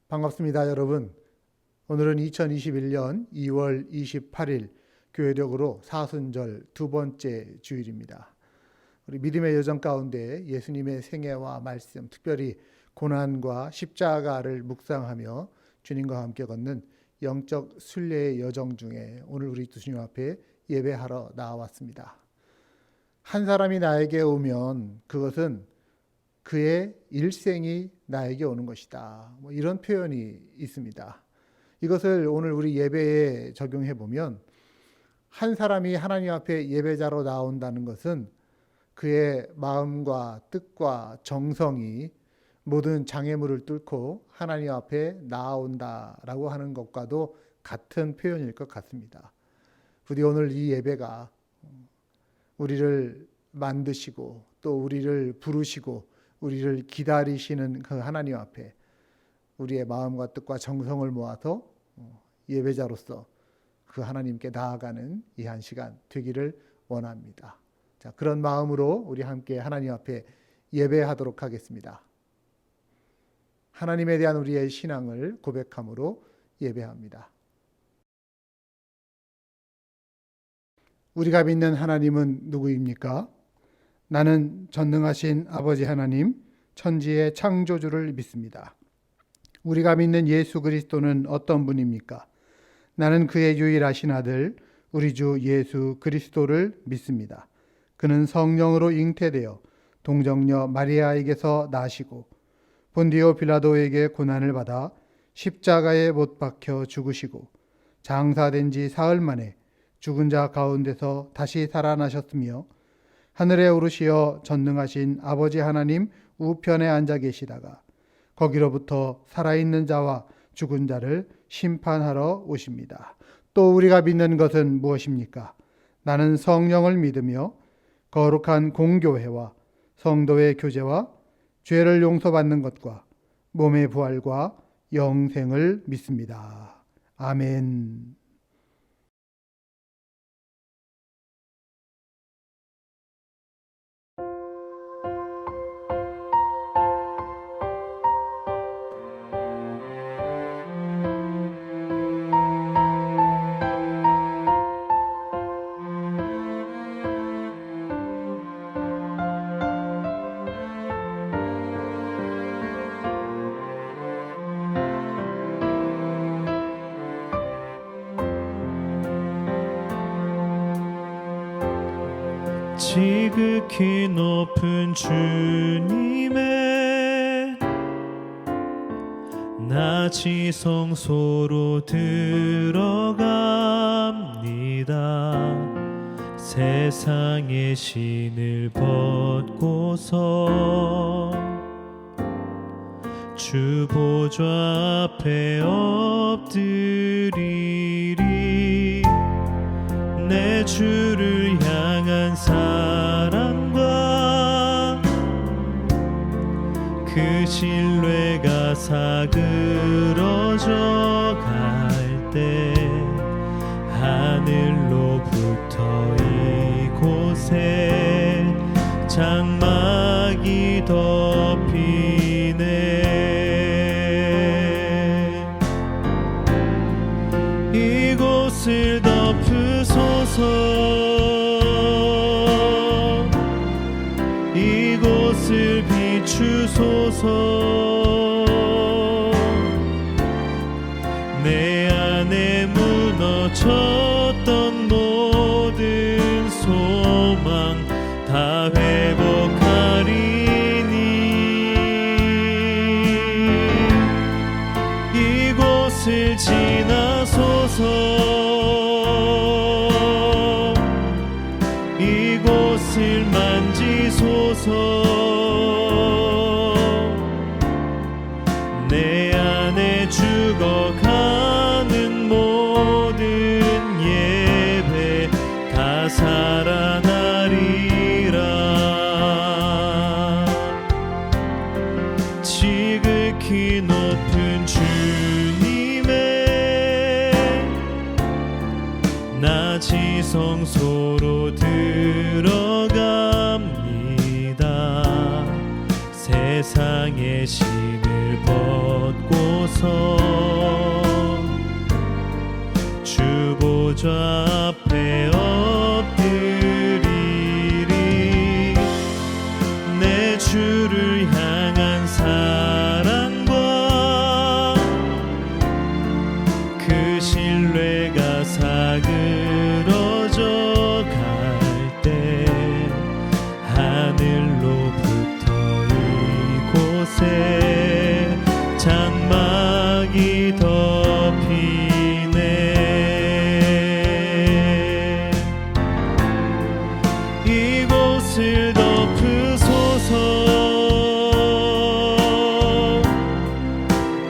반갑습니다, 여러분. 오늘은 2021년 2월 28일 교회력으로 사순절 두 번째 주일입니다. 우리 믿음의 여정 가운데 예수님의 생애와 말씀, 특별히 고난과 십자가를 묵상하며 주님과 함께 걷는 영적 순례의 여정 중에 오늘 우리 주님 앞에 예배하러 나왔습니다. 한 사람이 나에게 오면 그것은 그의 일생이 나에게 오는 것이다. 이런 표현이 있습니다. 이것을 오늘 우리 예배에 적용해 보면 한 사람이 하나님 앞에 예배자로 나온다는 것은 그의 마음과 뜻과 정성이 모든 장애물을 뚫고 하나님 앞에 나아온다라고 하는 것과도 같은 표현일 것 같습니다. 부디 오늘 이 예배가 우리를 만드시고 또 우리를 부르시고 우리를 기다리시는 그 하나님 앞에 우리의 마음과 뜻과 정성을 모아서 예배자로서 그 하나님께 나아가는 이 한 시간 되기를 원합니다. 자, 그런 마음으로 우리 함께 하나님 앞에 예배하도록 하겠습니다. 하나님에 대한 우리의 신앙을 고백함으로 예배합니다. 우리가 믿는 하나님은 누구입니까? 나는 전능하신 아버지 하나님, 천지의 창조주를 믿습니다. 우리가 믿는 예수 그리스도는 어떤 분입니까? 나는 그의 유일하신 아들, 우리 주 예수 그리스도를 믿습니다. 그는 성령으로 잉태되어 동정녀 마리아에게서 나시고 본디오 빌라도에게 고난을 받아 십자가에 못 박혀 죽으시고 장사된 지 사흘 만에 죽은 자 가운데서 다시 살아나셨으며 하늘에 오르시어 전능하신 아버지 하나님 우편에 앉아 계시다가 거기로부터 살아있는 자와 죽은 자를 심판하러 오십니다. 또 우리가 믿는 것은 무엇입니까? 나는 성령을 믿으며 거룩한 공교회와 성도의 교제와 죄를 용서받는 것과 몸의 부활과 영생을 믿습니다. 아멘. 지극히 높은 주님의 나 지성소로 들어갑니다. 세상의 신을 벗고서 주 보좌 앞에 엎드리리. 내 주를 향한 사랑과 그 신뢰가 사그러져 갈 때 하늘로부터 이곳에 장막이 덮이네. 이곳을 덮으소서. 이곳을 비추소서. 내 안에 무너졌던 모든 소망 다 회복하리니. 이곳을 지나소서. 이곳을 만지소서. 내 안에 죽어가는 모든 예배 다 살아나리라. 지극히 높은 주님의 나 지성소로 들어갑니다. 세상의 신을 벗고서 주소서. 주 보좌 앞에 엎드리리. 내 주를 향한 사랑과 그 신뢰가 사그러져 갈 때 하늘로부터 이곳에 장막이 덮이네. 이곳을 덮으소서.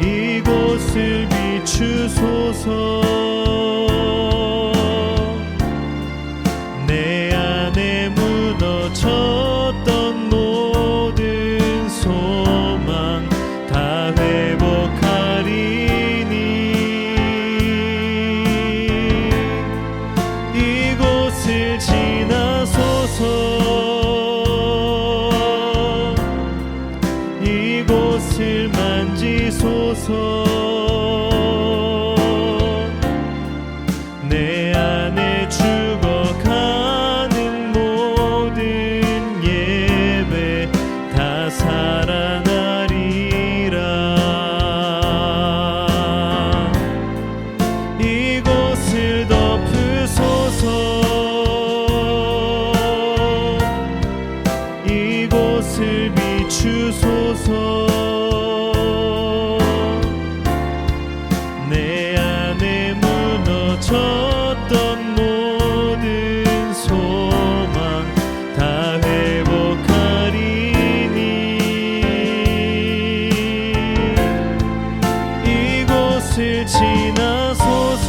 이곳을 비추소서. 내 안에 무너졌던 모든 소망 다 회복하리니. 이곳을 지나소서. 이곳을 만지소서. 내 안에 죽어가는 모든 예배 다 살아나리라. 이곳을 덮으소서. 이곳을 비추소서. 내 안에 무너졌던 모든 소망 다 회복하리니. 이곳을 지나소서.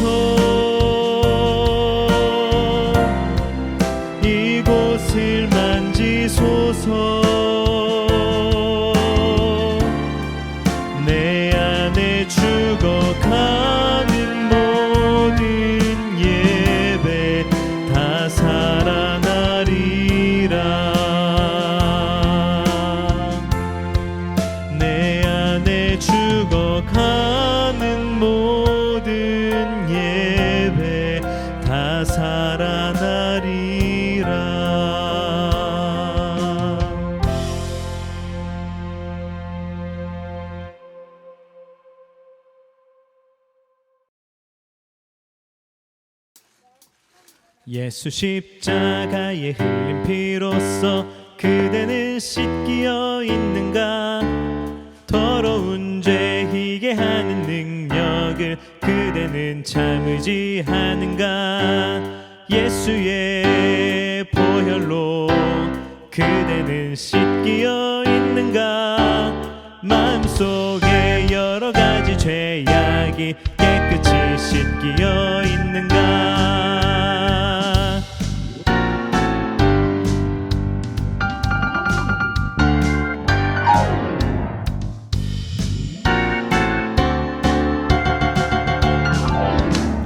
이곳을 만지소서. 내 안에 죽어가는 모든 예배 다 살아나리라. 내 안에 죽어가는 모든 예배 다 살아나리라. 예수 십자가에 흘린 피로써 그대는 씻기어 있는가. 더러운 죄 희게 하는 능력을 그대는 참으지 하는가. 예수의 보혈로 그대는 씻기어 있는가. 마음속에 여러 가지 죄악이 깨끗이 씻기어 있는가.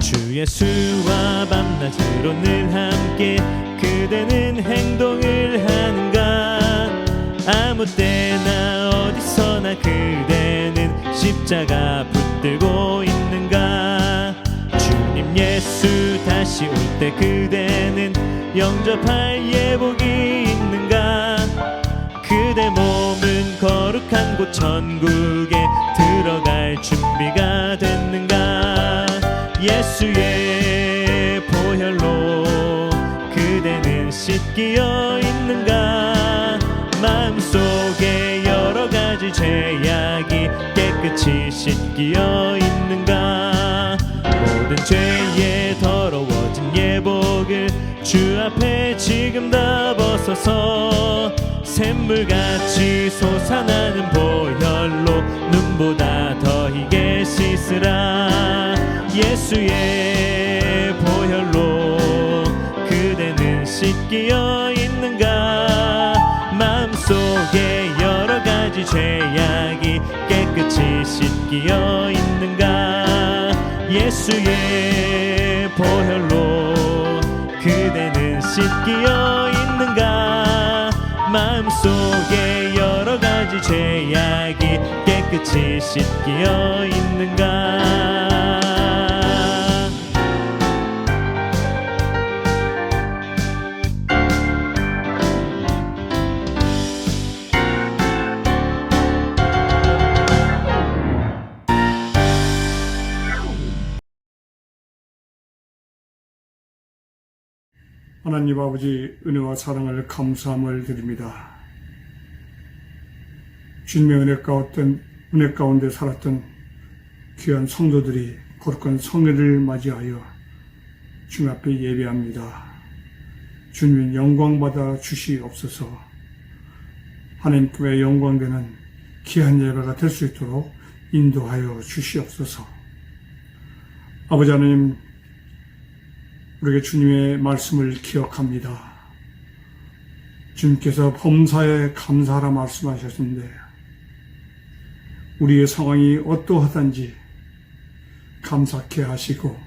주 예수와 밤낮으로 늘 함께 그대는 행동을 하는가. 아무 때나 어디서나 그대는 십자가 붙들고 있는가. 주님 예수 다시 올 때 그대는 영접할 예복이 있는가. 그대 몸은 거룩한 곳 천국에 들어갈 준비가 됐는가. 예수의 보혈로 그대는 씻기어 있는가. 마음속에 여러 가지 죄악이 깨끗이 씻기어 있는가. 모든 죄에 더러워진 예복을 주 앞에 지금 다 벗어서 샘물같이 솟아나는 보혈로 눈보다 더 희게 씻으라. 예수의 보혈로 그대는 씻기어 있는가. 마음속에 여러 가지 죄악이 깨끗이 씻기어 있는가. 예수의 보혈로 그대는 씻기어 있는가. 마음속에 여러 가지 가지 죄악이 깨끗이 씻겨 있는가. 하나님 아버지 은혜와 사랑을 감사함을 드립니다. 주님의 은혜 가운데 살았던 귀한 성도들이 거룩한 성회를 맞이하여 주님 앞에 예배합니다. 주님 영광받아 주시옵소서. 하나님께 영광되는 귀한 예배가 될 수 있도록 인도하여 주시옵소서. 아버지 하나님, 우리에게 주님의 말씀을 기억합니다. 주님께서 범사에 감사하라 말씀하셨는데 우리의 상황이 어떠하든지 감사케 하시고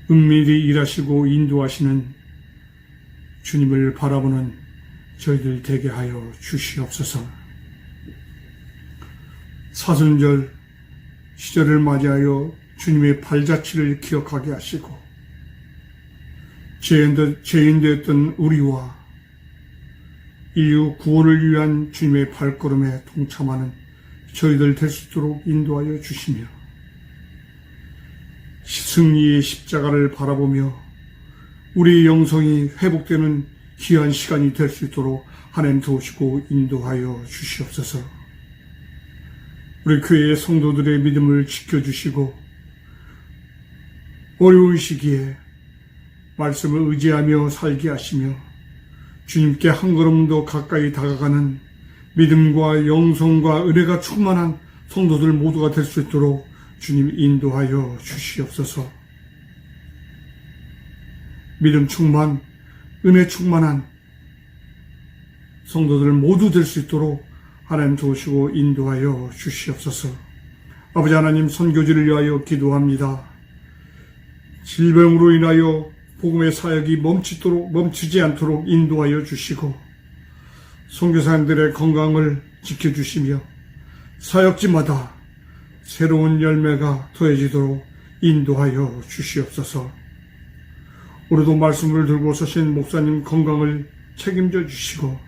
은밀히 일하시고 인도하시는 주님을 바라보는 저희들 되게 하여 주시옵소서. 사순절 시절을 맞이하여 주님의 발자취를 기억하게 하시고 죄인 되었던 우리와 인류 구원을 위한 주님의 발걸음에 동참하는 저희들 될 수 있도록 인도하여 주시며 승리의 십자가를 바라보며 우리의 영성이 회복되는 귀한 시간이 될 수 있도록 하나님 도우시고 인도하여 주시옵소서. 우리 교회의 성도들의 믿음을 지켜주시고 어려운 시기에 말씀을 의지하며 살게 하시며 주님께 한 걸음 더 가까이 다가가는 믿음과 영성과 은혜가 충만한 성도들 모두가 될 수 있도록 주님 인도하여 주시옵소서. 믿음 충만, 은혜 충만한 성도들 모두 될 수 있도록 하나님 도우시고 인도하여 주시옵소서. 아버지 하나님, 선교지를 위하여 기도합니다. 질병으로 인하여 복음의 사역이 멈추지 않도록 인도하여 주시고 선교사님들의 건강을 지켜주시며 사역지마다 새로운 열매가 더해지도록 인도하여 주시옵소서. 오늘도 말씀을 들고 서신 목사님 건강을 책임져 주시고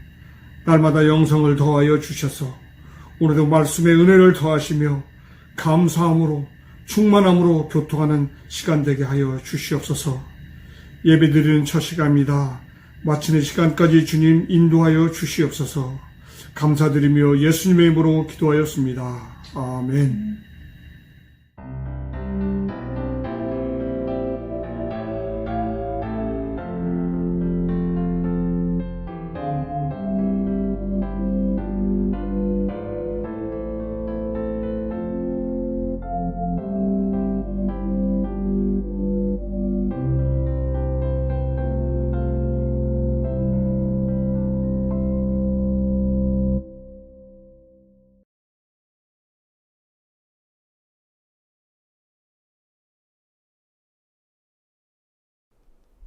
날마다 영성을 더하여 주셔서 오늘도 말씀의 은혜를 더하시며 감사함으로 충만함으로 교통하는 시간 되게 하여 주시옵소서. 예배드리는 첫 시간입니다. 마치는 시간까지 주님 인도하여 주시옵소서. 감사드리며 예수님의 이름으로 기도하였습니다. 아멘.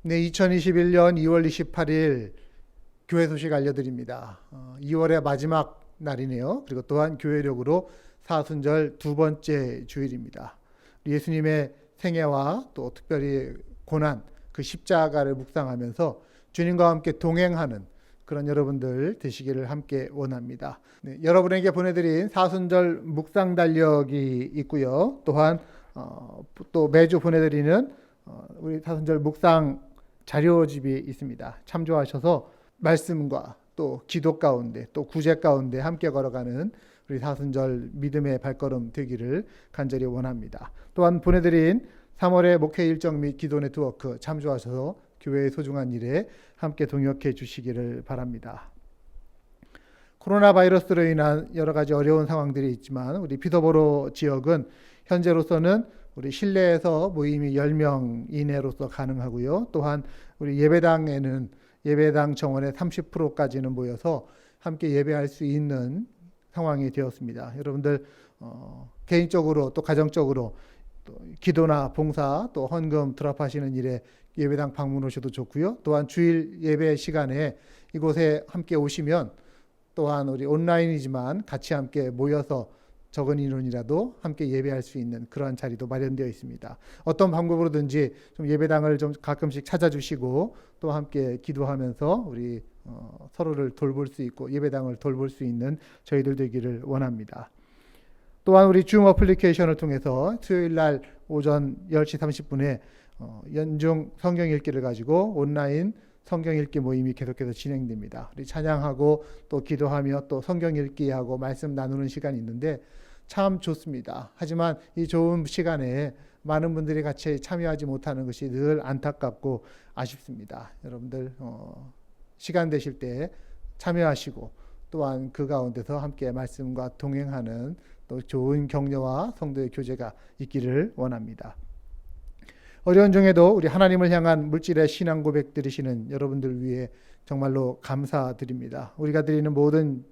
네, 2021년 2월 28일 교회 소식 알려드립니다. 2월의 마지막 날이네요. 그리고 또한 교회력으로 사순절 두 번째 주일입니다. 예수님의 생애와 또 특별히 고난, 그 십자가를 묵상하면서 주님과 함께 동행하는 그런 여러분들 되시기를 함께 원합니다. 네, 여러분에게 보내드린 사순절 묵상 달력이 있고요. 또한 또 매주 보내드리는 우리 사순절 묵상 자료집이 있습니다. 참조하셔서 말씀과 또 기도 가운데 또 구제 가운데 함께 걸어가는 우리 사순절 믿음의 발걸음 되기를 간절히 원합니다. 또한 보내드린 3월의 목회 일정 및 기도 네트워크 참조하셔서 교회의 소중한 일에 함께 동역해 주시기를 바랍니다. 코로나 바이러스로 인한 여러 가지 어려운 상황들이 있지만 우리 피터보로 지역은 현재로서는 우리 실내에서 모임이 10명 이내로서 가능하고요. 또한 우리 예배당에는 예배당 정원의 30%까지는 모여서 함께 예배할 수 있는 상황이 되었습니다. 여러분들 개인적으로 또 가정적으로 또 기도나 봉사 또 헌금 드랍하시는 일에 예배당 방문 오셔도 좋고요. 또한 주일 예배 시간에 이곳에 함께 오시면 또한 우리 온라인이지만 같이 함께 모여서 적은 인원이라도 함께 예배할 수 있는 그러한 자리도 마련되어 있습니다. 어떤 방법으로든지 좀 예배당을 좀 가끔씩 찾아주시고 또 함께 기도하면서 우리 서로를 돌볼 수 있고 예배당을 돌볼 수 있는 저희들 되기를 원합니다. 또한 우리 줌 어플리케이션을 통해서 수요일 날 오전 10시 30분에 연중 성경 읽기를 가지고 온라인 성경 읽기 모임이 계속해서 진행됩니다. 우리 찬양하고 또 기도하며 또 성경 읽기하고 말씀 나누는 시간이 있는데 참 좋습니다. 하지만 이 좋은 시간에 많은 분들이 같이 참여하지 못하는 것이 늘 안타깝고 아쉽습니다. 여러분들 시간 되실 때 참여하시고 또한 그 가운데서 함께 말씀과 동행하는 또 좋은 격려와 성도의 교제가 있기를 원합니다. 어려운 중에도 우리 하나님을 향한 물질의 신앙 고백 들으시는 여러분들 위해 정말로 감사드립니다. 우리가 드리는 모든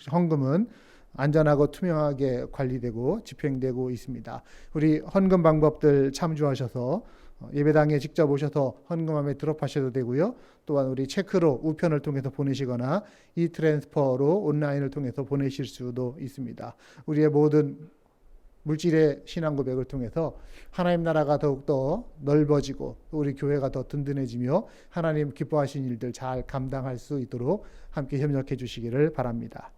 헌금은 안전하고 투명하게 관리되고 집행되고 있습니다. 우리 헌금 방법들 참조하셔서 예배당에 직접 오셔서 헌금함에 드롭하셔도 되고요. 또한 우리 체크로 우편을 통해서 보내시거나 이 트랜스퍼로 온라인을 통해서 보내실 수도 있습니다. 우리의 모든 물질의 신앙 고백을 통해서 하나님 나라가 더욱더 넓어지고 우리 교회가 더 든든해지며 하나님 기뻐하신 일들 잘 감당할 수 있도록 함께 협력해 주시기를 바랍니다.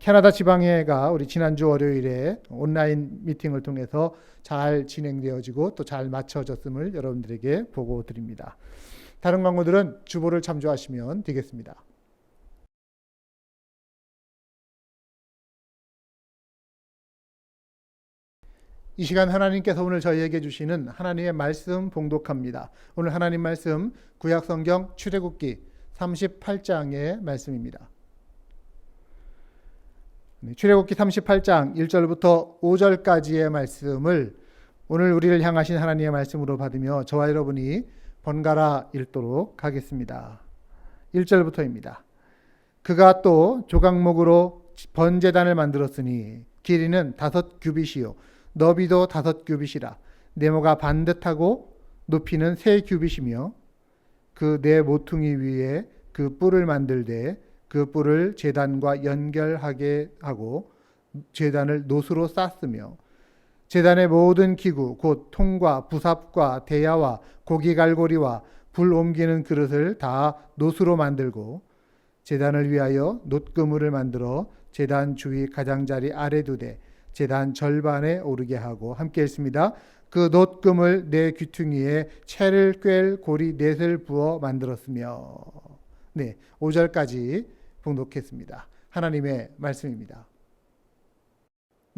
캐나다 지방회가 우리 지난주 월요일에 온라인 미팅을 통해서 잘 진행되어지고 또 잘 마쳐졌음을 여러분들에게 보고 드립니다. 다른 광고들은 주보를 참조하시면 되겠습니다. 이 시간 하나님께서 오늘 저희에게 주시는 하나님의 말씀 봉독합니다. 오늘 하나님 말씀 구약성경 출애굽기 38장의 말씀입니다. 출애굽기 38장 1절부터 5절까지의 말씀을 오늘 우리를 향하신 하나님의 말씀으로 받으며 저와 여러분이 번갈아 읽도록 하겠습니다. 1절부터입니다. 그가 또 조각목으로 번제단을 만들었으니 길이는 5규빗이요 너비도 5규빗이라 네모가 반듯하고 높이는 3규빗이며 그 네 모퉁이 위에 그 뿔을 만들되 그 뿔을 제단과 연결하게 하고 제단을 노수로 쌌으며 제단의 모든 기구 곧 통과 부삽과 대야와 고기갈고리와 불 옮기는 그릇을 다 노수로 만들고 제단을 위하여 놋그물을 만들어 제단 주위 가장자리 아래 두되 제단 절반에 오르게 하고 함께 읽습니다. 그 놋금을 네 귀퉁이에 채를 꿰 고리 넷을 부어 만들었으며 5절까지 봉독했습니다. 하나님의 말씀입니다.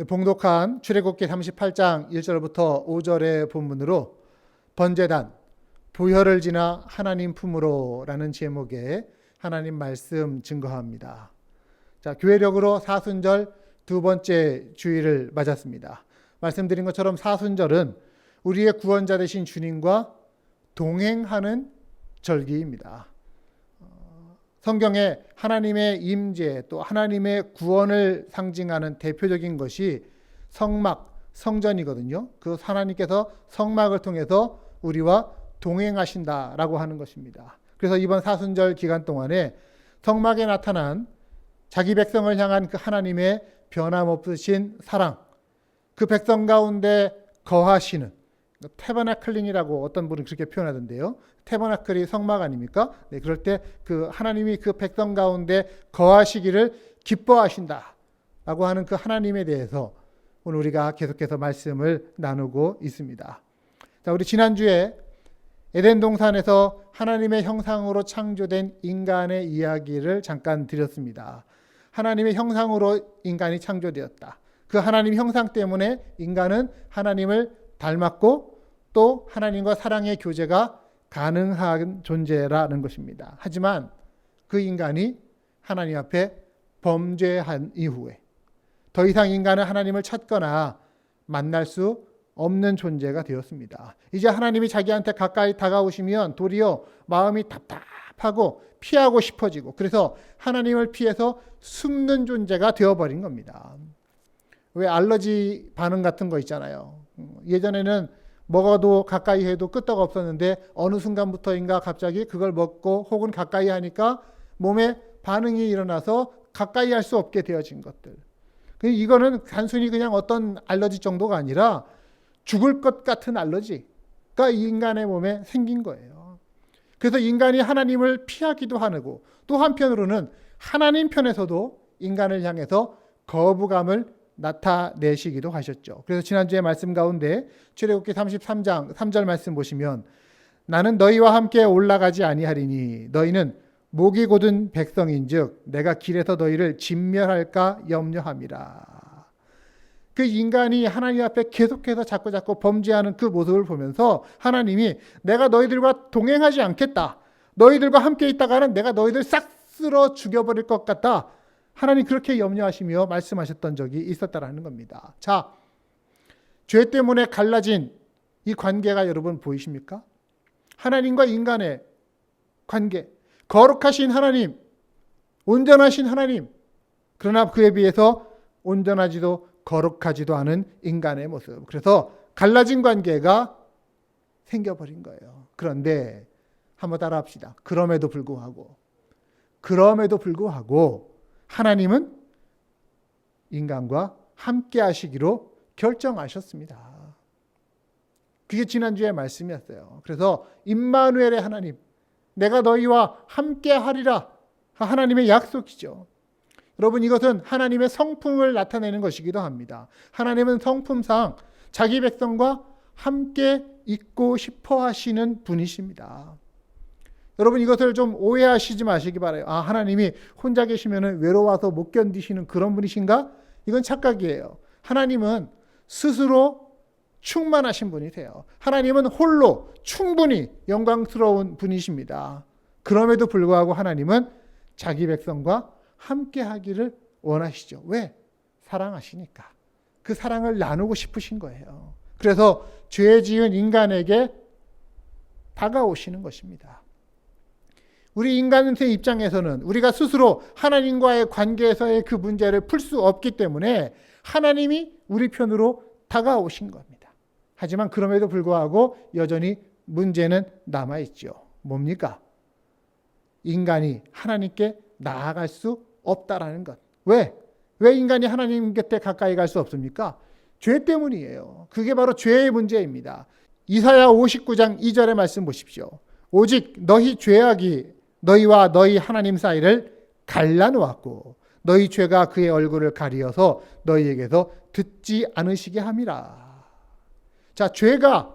봉독한 출애굽기 38장 1절부터 5절의 본문으로 번제단 보혈을 지나 하나님 품으로 라는 제목의 하나님 말씀 증거합니다. 자, 교회력으로 사순절 두 번째 주일을 맞았습니다. 말씀드린 것처럼 사순절은 우리의 구원자 되신 주님과 동행하는 절기입니다. 성경에 하나님의 임재 또 하나님의 구원을 상징하는 대표적인 것이 성막, 성전이거든요. 그 하나님께서 성막을 통해서 우리와 동행하신다라고 하는 것입니다. 그래서 이번 사순절 기간 동안에 성막에 나타난 자기 백성을 향한 그 하나님의 변함없으신 사랑, 그 백성 가운데 거하시는 태버나클링이라고 어떤 분은 그렇게 표현하던데요. 태버나클이 성막 아닙니까? 네, 그럴 때 그 하나님이 그 백성 가운데 거하시기를 기뻐하신다라고 하는 그 하나님에 대해서 오늘 우리가 계속해서 말씀을 나누고 있습니다. 자, 우리 지난주에 에덴 동산에서 하나님의 형상으로 창조된 인간의 이야기를 잠깐 드렸습니다. 하나님의 형상으로 인간이 창조되었다. 그 하나님 형상 때문에 인간은 하나님을 닮았고 또 하나님과 사랑의 교제가 가능한 존재라는 것입니다. 하지만 그 인간이 하나님 앞에 범죄한 이후에 더 이상 인간은 하나님을 찾거나 만날 수 없는 존재가 되었습니다. 이제 하나님이 자기한테 가까이 다가오시면 도리어 마음이 답답하고 피하고 싶어지고 그래서 하나님을 피해서 숨는 존재가 되어버린 겁니다. 왜 알러지 반응 같은 거 있잖아요. 예전에는 먹어도 가까이 해도 끄떡 없었는데 어느 순간부터인가 갑자기 그걸 먹고 혹은 가까이 하니까 몸에 반응이 일어나서 가까이 할 수 없게 되어진 것들. 이거는 단순히 그냥 어떤 알러지 정도가 아니라 죽을 것 같은 알러지가 이 인간의 몸에 생긴 거예요. 그래서 인간이 하나님을 피하기도 하고 또 한편으로는 하나님 편에서도 인간을 향해서 거부감을 나타내시기도 하셨죠. 그래서 지난주에 말씀 가운데 출애굽기 33장 3절 말씀 보시면 나는 너희와 함께 올라가지 아니하리니 너희는 목이 곧은 백성인즉 내가 길에서 너희를 진멸할까 염려함이라. 그 인간이 하나님 앞에 계속해서 자꾸 범죄하는 그 모습을 보면서 하나님이 내가 너희들과 동행하지 않겠다. 너희들과 함께 있다가는 내가 너희들 싹 쓸어 죽여버릴 것 같다. 하나님 그렇게 염려하시며 말씀하셨던 적이 있었다라는 겁니다. 자, 죄 때문에 갈라진 이 관계가 여러분 보이십니까? 하나님과 인간의 관계. 거룩하신 하나님, 온전하신 하나님, 그러나 그에 비해서 온전하지도 거룩하지도 않은 인간의 모습. 그래서 갈라진 관계가 생겨버린 거예요. 그런데 한번 따라합시다. 그럼에도 불구하고 하나님은 인간과 함께 하시기로 결정하셨습니다. 그게 지난주의 말씀이었어요. 그래서 임마누엘의 하나님, 내가 너희와 함께 하리라. 하나님의 약속이죠. 여러분, 이것은 하나님의 성품을 나타내는 것이기도 합니다. 하나님은 성품상 자기 백성과 함께 있고 싶어 하시는 분이십니다. 여러분, 이것을 좀 오해하시지 마시기 바라요. 하나님이 혼자 계시면 외로워서 못 견디시는 그런 분이신가? 이건 착각이에요. 하나님은 스스로 충만하신 분이세요. 하나님은 홀로 충분히 영광스러운 분이십니다. 그럼에도 불구하고 하나님은 자기 백성과 함께 하기를 원하시죠. 왜? 사랑하시니까. 그 사랑을 나누고 싶으신 거예요. 그래서 죄 지은 인간에게 다가오시는 것입니다. 우리 인간의 입장에서는 우리가 스스로 하나님과의 관계에서의 그 문제를 풀 수 없기 때문에 하나님이 우리 편으로 다가오신 겁니다. 하지만 그럼에도 불구하고 여전히 문제는 남아있죠. 뭡니까? 인간이 하나님께 나아갈 수 없다라는 것. 왜? 왜 인간이 하나님 곁에 가까이 갈 수 없습니까? 죄 때문이에요. 그게 바로 죄의 문제입니다. 이사야 59장 2절의 말씀 보십시오. 오직 너희 죄악이 너희와 너희 하나님 사이를 갈라놓았고 너희 죄가 그의 얼굴을 가리어서 너희에게서 듣지 않으시게 함이라. 자, 죄가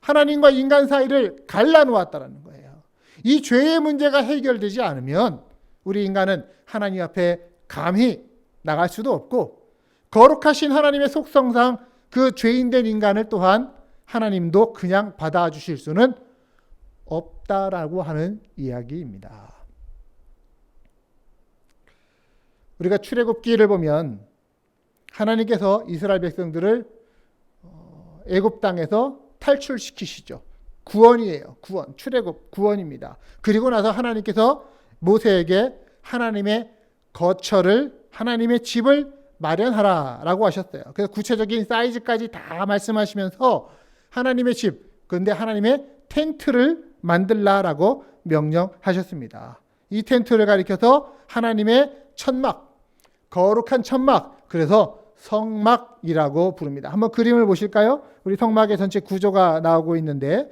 하나님과 인간 사이를 갈라놓았다는 거예요. 이 죄의 문제가 해결되지 않으면 우리 인간은 하나님 앞에 감히 나갈 수도 없고 거룩하신 하나님의 속성상 그 죄인된 인간을 또한 하나님도 그냥 받아주실 수는 없다라고 하는 이야기입니다. 우리가 출애굽기를 보면 하나님께서 이스라엘 백성들을 애굽 땅에서 탈출시키시죠. 구원이에요. 구원. 출애굽 구원입니다. 그리고 나서 하나님께서 모세에게 하나님의 거처를, 하나님의 집을 마련하라라고 하셨어요. 그래서 구체적인 사이즈까지 다 말씀하시면서 하나님의 집, 그런데 하나님의 텐트를 만들라라고 명령하셨습니다. 이 텐트를 가리켜서 하나님의 천막, 거룩한 천막, 그래서 성막이라고 부릅니다. 한번 그림을 보실까요? 우리 성막의 전체 구조가 나오고 있는데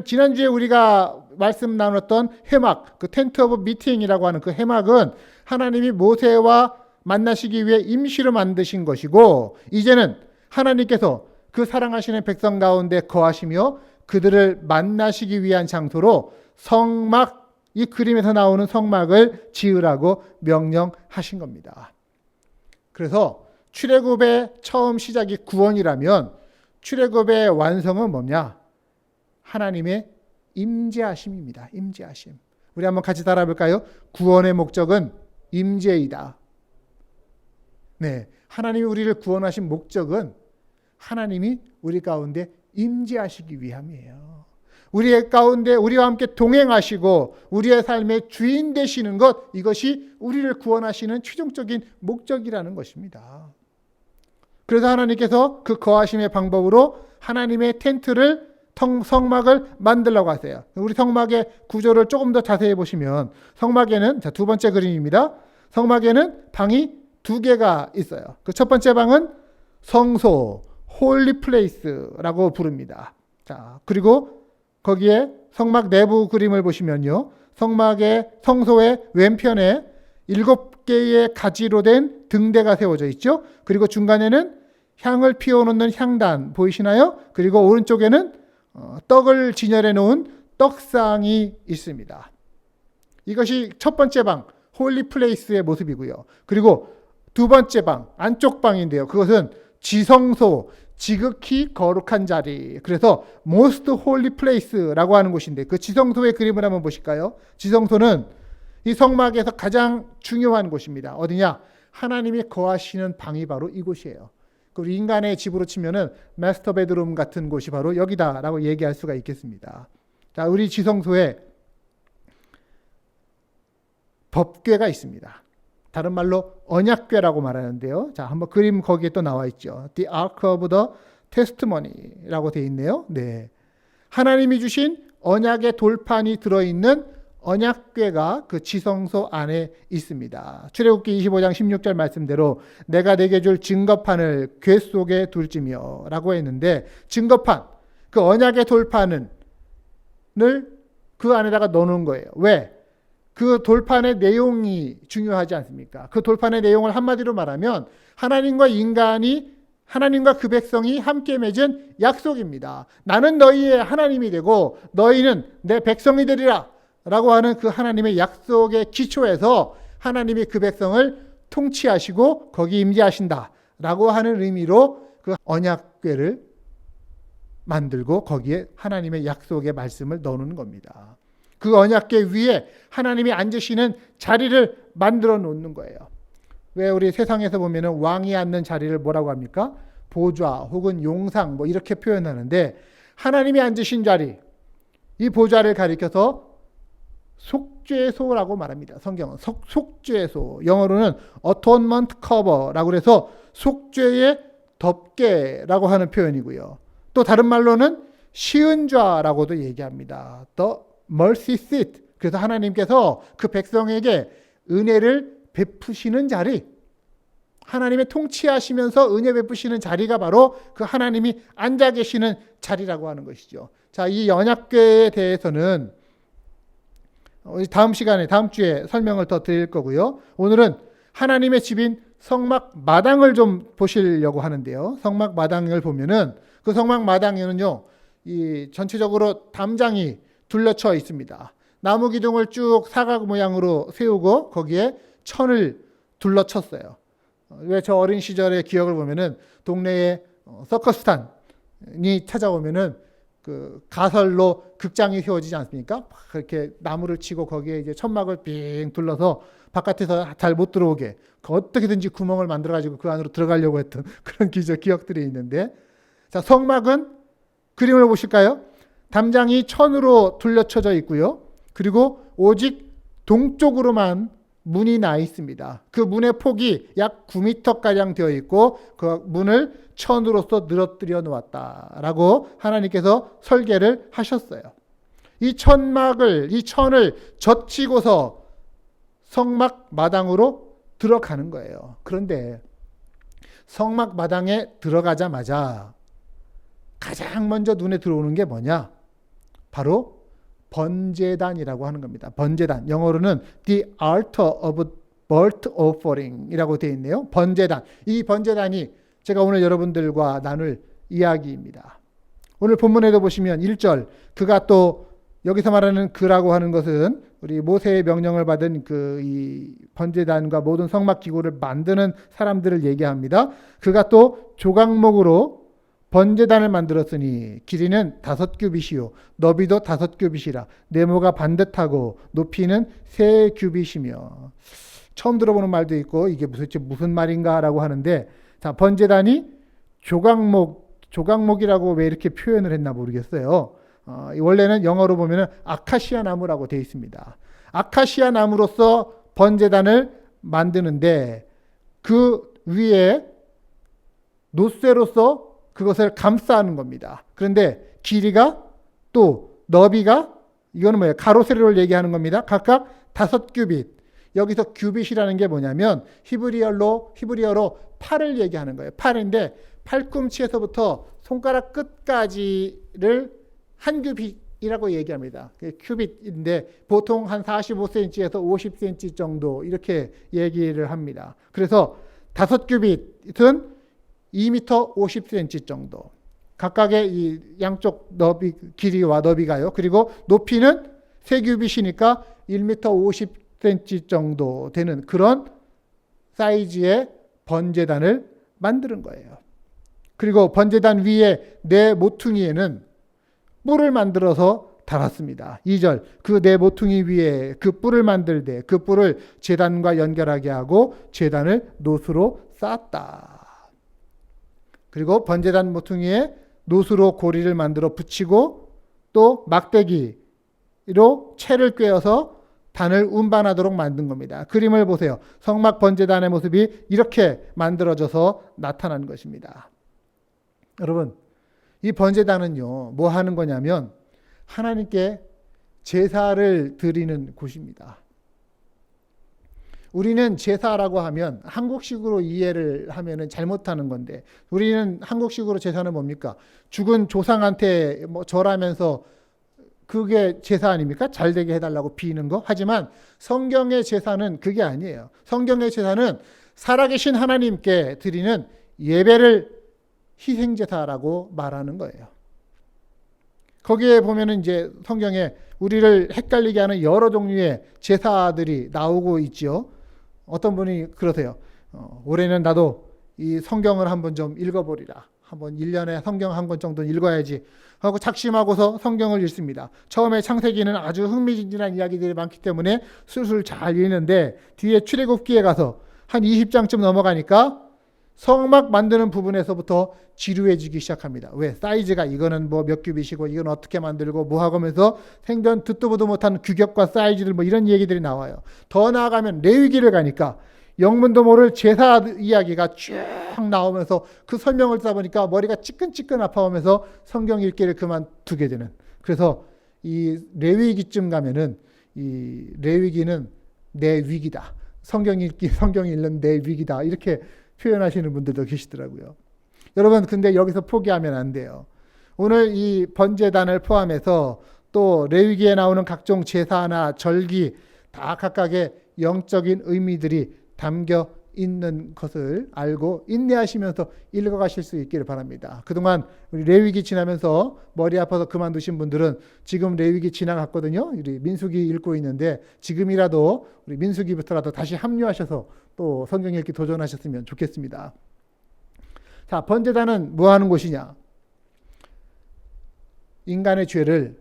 지난주에 우리가 말씀 나눴던 회막, 그 텐트 오브 미팅이라고 하는 그 회막은 하나님이 모세와 만나시기 위해 임시로 만드신 것이고 이제는 하나님께서 그 사랑하시는 백성 가운데 거하시며 그들을 만나시기 위한 장소로 성막, 이 그림에서 나오는 성막을 지으라고 명령하신 겁니다. 그래서 출애굽의 처음 시작이 구원이라면 출애굽의 완성은 뭐냐? 하나님의 임재하심입니다. 임재하심. 우리 한번 같이 따라볼까요? 구원의 목적은 임재이다. 네, 하나님이 우리를 구원하신 목적은 하나님이 우리 가운데 임재하시기 위함이에요. 우리의 가운데 우리와 함께 동행하시고 우리의 삶의 주인 되시는 것, 이것이 우리를 구원하시는 최종적인 목적이라는 것입니다. 그래서 하나님께서 그 거하심의 방법으로 하나님의 텐트를, 성막을 만들라고 하세요. 우리 성막의 구조를 조금 더 자세히 보시면 성막에는 두 번째 그림입니다. 성막에는 방이 2개가 있어요. 그 첫 번째 방은 성소, 홀리 플레이스라고 부릅니다. 자, 그리고 거기에 성막 내부 그림을 보시면요. 성소의 왼편에 7개의 가지로 된 등대가 세워져 있죠. 그리고 중간에는 향을 피워놓는 향단 보이시나요? 그리고 오른쪽에는 떡을 진열해 놓은 떡상이 있습니다. 이것이 첫 번째 방, 홀리 플레이스의 모습이고요. 그리고 두 번째 방, 안쪽 방인데요. 그것은 지성소, 지극히 거룩한 자리. 그래서 most holy place라고 하는 곳인데 그 지성소의 그림을 한번 보실까요? 지성소는 이 성막에서 가장 중요한 곳입니다. 어디냐? 하나님이 거하시는 방이 바로 이곳이에요. 그리고 인간의 집으로 치면은 마스터 베드룸 같은 곳이 바로 여기다라고 얘기할 수가 있겠습니다. 자, 우리 지성소에 법궤가 있습니다. 다른 말로 언약궤라고 말하는데요. 자, 한번 그림 거기에 또 나와 있죠. The Ark of the Testimony라고 되어 있네요. 네. 하나님이 주신 언약의 돌판이 들어있는 언약궤가 그 지성소 안에 있습니다. 출애굽기 25장 16절 말씀대로 내가 내게 줄 증거판을 궤 속에 둘지며 라고 했는데 증거판, 그 언약의 돌판을 그 안에다가 넣어놓은 거예요. 왜? 그 돌판의 내용이 중요하지 않습니까? 그 돌판의 내용을 한마디로 말하면 하나님과 그 백성이 함께 맺은 약속입니다. 나는 너희의 하나님이 되고 너희는 내 백성이 되리라 라고 하는 그 하나님의 약속의 기초에서 하나님이 그 백성을 통치하시고 거기 임재하신다 라고 하는 의미로 그 언약궤를 만들고 거기에 하나님의 약속의 말씀을 넣는 겁니다. 그 언약궤 위에 하나님이 앉으시는 자리를 만들어 놓는 거예요. 왜 우리 세상에서 보면은 왕이 앉는 자리를 뭐라고 합니까? 보좌 혹은 용상 뭐 이렇게 표현하는데 하나님이 앉으신 자리, 이 보좌를 가리켜서 속죄소라고 말합니다. 성경은 속죄소, 영어로는 atonement cover라고 해서 속죄의 덮개라고 하는 표현이고요. 또 다른 말로는 시은좌라고도 얘기합니다. The mercy seat. 그래서 하나님께서 그 백성에게 은혜를 베푸시는 자리, 하나님의 통치하시면서 은혜 베푸시는 자리가 바로 그 하나님이 앉아 계시는 자리라고 하는 것이죠. 자, 이 언약궤에 대해서는 다음 주에 설명을 더 드릴 거고요. 오늘은 하나님의 집인 성막 마당을 좀 보시려고 하는데요. 성막 마당을 보면은 그 성막 마당에는요, 이 전체적으로 담장이 둘러쳐 있습니다. 나무 기둥을 쭉 사각 모양으로 세우고 거기에 천을 둘러쳤어요. 왜 저 어린 시절의 기억을 보면은 동네에 서커스단이 찾아오면은 그 가설로 극장이 세워지지 않습니까? 그렇게 나무를 치고 거기에 이제 천막을 빙 둘러서 바깥에서 잘 못 들어오게 어떻게든지 구멍을 만들어 가지고 그 안으로 들어가려고 했던 그런 기억들이 있는데, 자, 성막은 그림을 보실까요? 담장이 천으로 둘러쳐져 있고요. 그리고 오직 동쪽으로만 문이 나 있습니다. 그 문의 폭이 약 9m가량 되어 있고 그 문을 천으로서 늘어뜨려 놓았다라고 하나님께서 설계를 하셨어요. 이 천을 젖히고서 성막 마당으로 들어가는 거예요. 그런데 성막 마당에 들어가자마자 가장 먼저 눈에 들어오는 게 뭐냐? 바로 번제단이라고 하는 겁니다. 번제단, 영어로는 The Altar of Burnt Offering이라고 되어 있네요. 번제단. 이 번제단이 제가 오늘 여러분들과 나눌 이야기입니다. 오늘 본문에도 보시면 1절, 그가 또 여기서 말하는 그라고 하는 것은 우리 모세의 명령을 받은 이 번제단과 모든 성막 기구를 만드는 사람들을 얘기합니다. 그가 또 조각목으로 번제단을 만들었으니 길이는 5규빗이요 너비도 5규빗이라 네모가 반듯하고 높이는 3규빗이며. 처음 들어보는 말도 있고 이게 도대체 무슨 말인가라고 하는데, 자, 번제단이 조각목이라고 왜 이렇게 표현을 했나 모르겠어요. 원래는 영어로 보면은 아카시아 나무라고 되어 있습니다. 아카시아 나무로서 번제단을 만드는데 그 위에 놋쇠로서 그것을 감싸는 겁니다. 그런데 길이가 또 너비가, 이거는 뭐예요? 가로 세로를 얘기하는 겁니다. 각각 5규빗. 여기서 규빗이라는 게 뭐냐면 히브리어로 팔을 얘기하는 거예요. 팔인데 팔꿈치에서부터 손가락 끝까지를 한 규빗이라고 얘기합니다. 큐빗인데 보통 한 45cm에서 50cm 정도 이렇게 얘기를 합니다. 그래서 5규빗은 2m 50cm 정도. 각각의 이 양쪽 너비, 길이와 너비가요. 그리고 높이는 3규빗이니까 1m 50cm 정도 되는 그런 사이즈의 번제단을 만드는 거예요. 그리고 번제단 위에 네 모퉁이에는 뿔을 만들어서 달았습니다. 2절, 그 네 모퉁이 위에 그 뿔을 만들 때 그 뿔을 제단과 연결하게 하고 제단을 노수로 쌓았다. 그리고 번제단 모퉁이에 노수로 고리를 만들어 붙이고 또 막대기로 채를 꿰어서 단을 운반하도록 만든 겁니다. 그림을 보세요. 성막 번제단의 모습이 이렇게 만들어져서 나타난 것입니다. 여러분, 이 번제단은요, 뭐 하는 거냐면 하나님께 제사를 드리는 곳입니다. 우리는 제사라고 하면 한국식으로 이해를 하면은 잘못하는 건데, 우리는 한국식으로 제사는 뭡니까? 죽은 조상한테 뭐 절하면서 그게 제사 아닙니까? 잘 되게 해달라고 비는 거. 하지만 성경의 제사는 그게 아니에요. 성경의 제사는 살아계신 하나님께 드리는 예배를 희생제사라고 말하는 거예요. 거기에 보면은 이제 성경에 우리를 헷갈리게 하는 여러 종류의 제사들이 나오고 있죠. 어떤 분이 그러세요. 올해는 나도 이 성경을 한번 좀 읽어보리라. 한번 1년에 성경 한 권 정도 읽어야지 하고 작심하고서 성경을 읽습니다. 처음에 창세기는 아주 흥미진진한 이야기들이 많기 때문에 술술 잘 읽는데 뒤에 출애굽기에 가서 한 20장쯤 넘어가니까 성막 만드는 부분에서부터 지루해지기 시작합니다. 왜? 사이즈가 이거는 뭐 몇 규빗이고 이건 어떻게 만들고 뭐 하고 하면서 생전 듣도 보도 못한 규격과 사이즈들 뭐 이런 얘기들이 나와요. 더 나아가면 레위기를 가니까 영문도 모를 제사 이야기가 쭉 나오면서 그 설명을 듣다 보니까 머리가 찌끈찌끈 아파오면서 성경 읽기를 그만두게 되는. 그래서 이 레위기쯤 가면은 이 레위기는 내 위기다. 성경 읽는 내 위기다. 이렇게 표현하시는 분들도 계시더라고요. 여러분, 근데 여기서 포기하면 안 돼요. 오늘 이 번제단을 포함해서 또 레위기에 나오는 각종 제사나 절기 다 각각의 영적인 의미들이 담겨 있는 것을 알고 인내하시면서 읽어가실 수 있기를 바랍니다. 그동안 우리 레위기 지나면서 머리 아파서 그만두신 분들은 지금 레위기 지나갔거든요. 우리 민수기 읽고 있는데 지금이라도 우리 민수기부터라도 다시 합류하셔서 또 성경 읽기 도전하셨으면 좋겠습니다. 자, 번제단은 뭐 하는 곳이냐? 인간의 죄를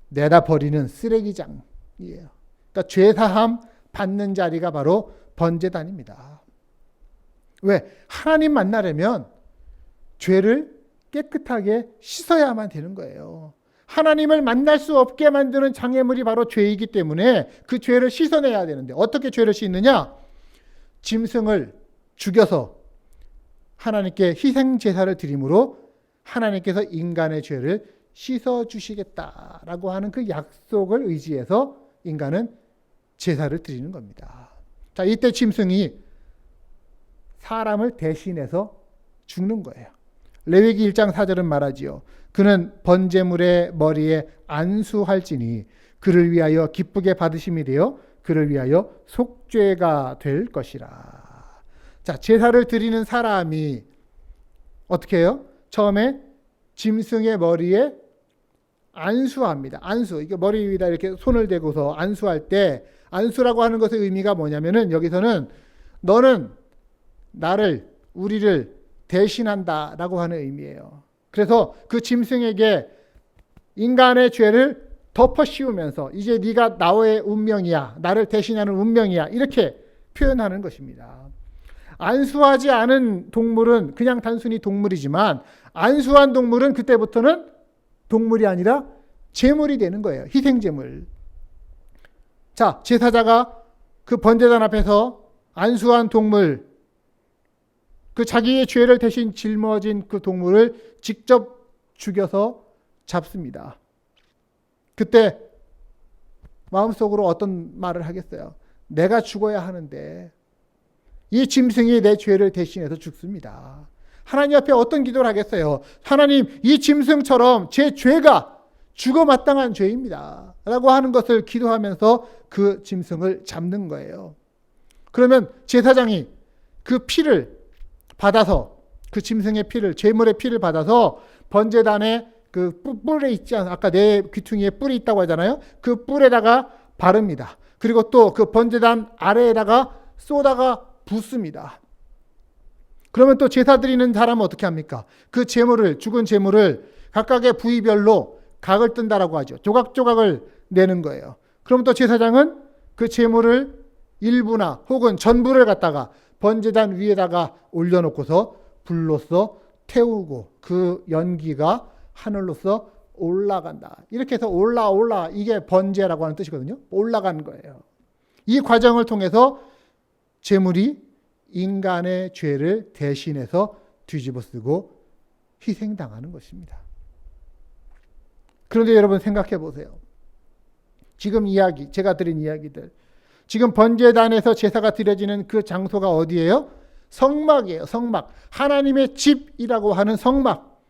내다 버리는 쓰레기장이에요. 그러니까 죄사함 받는 자리가 바로 번제단입니다. 왜? 하나님 만나려면 죄를 깨끗하게 씻어야만 되는 거예요. 하나님을 만날 수 없게 만드는 장애물이 바로 죄이기 때문에 그 죄를 씻어내야 되는데 어떻게 죄를 씻느냐? 짐승을 죽여서 하나님께 희생 제사를 드림으로 하나님께서 인간의 죄를 씻어주시겠다라고 하는 그 약속을 의지해서 인간은 제사를 드리는 겁니다. 자, 이때 짐승이 사람을 대신해서 죽는 거예요. 레위기 1장 4절은 말하지요. 그는 번제물의 머리에 안수할지니 그를 위하여 기쁘게 받으심이 되어 그를 위하여 속죄가 될 것이라. 자, 제사를 드리는 사람이 어떻게 해요? 처음에 짐승의 머리에 안수합니다. 안수. 이게 머리 위에다 이렇게 손을 대고서 안수할 때 안수라고 하는 것의 의미가 뭐냐면은 여기서는 너는 나를, 우리를 대신한다라고 하는 의미예요. 그래서 그 짐승에게 인간의 죄를 덮어 씌우면서 이제 네가 나의 운명이야. 나를 대신하는 운명이야. 이렇게 표현하는 것입니다. 안수하지 않은 동물은 그냥 단순히 동물이지만 안수한 동물은 그때부터는 동물이 아니라 제물이 되는 거예요. 희생제물. 자, 제사자가 그 번제단 앞에서 안수한 동물, 그 자기의 죄를 대신 짊어진 그 동물을 직접 죽여서 잡습니다. 그때 마음속으로 어떤 말을 하겠어요? 내가 죽어야 하는데 이 짐승이 내 죄를 대신해서 죽습니다. 하나님 앞에 어떤 기도를 하겠어요? 하나님, 이 짐승처럼 제 죄가 죽어 마땅한 죄입니다 라고 하는 것을 기도하면서 그 짐승을 잡는 거예요. 그러면 제사장이 그 피를 받아서, 그 짐승의 피를, 제물의 피를 받아서 번제단에 그 뿔에 있지 않아, 아까 내 귀퉁이에 뿔이 있다고 하잖아요. 그 뿔에다가 바릅니다. 그리고 또 그 번제단 아래에다가 쏘다가 붓습니다. 그러면 또 제사 드리는 사람은 어떻게 합니까? 그 제물을, 죽은 제물을 각각의 부위별로 각을 뜬다라고 하죠. 조각조각을 내는 거예요. 그럼 또 제사장은 그 제물을 일부나 혹은 전부를 갖다가 번제단 위에다가 올려놓고서 불로써 태우고 그 연기가 하늘로서 올라간다. 이렇게 해서 올라 이게 번제라고 하는 뜻이거든요. 올라간 거예요. 이 과정을 통해서 제물이 인간의 죄를 대신해서 뒤집어쓰고 희생당하는 것입니다. 그런데 여러분 생각해 보세요. 지금 제가 드린 이야기들, 지금 번제단에서 제사가 드려지는 그 장소가 어디예요? 성막이에요. 성막. 하나님의 집이라고 하는 성막.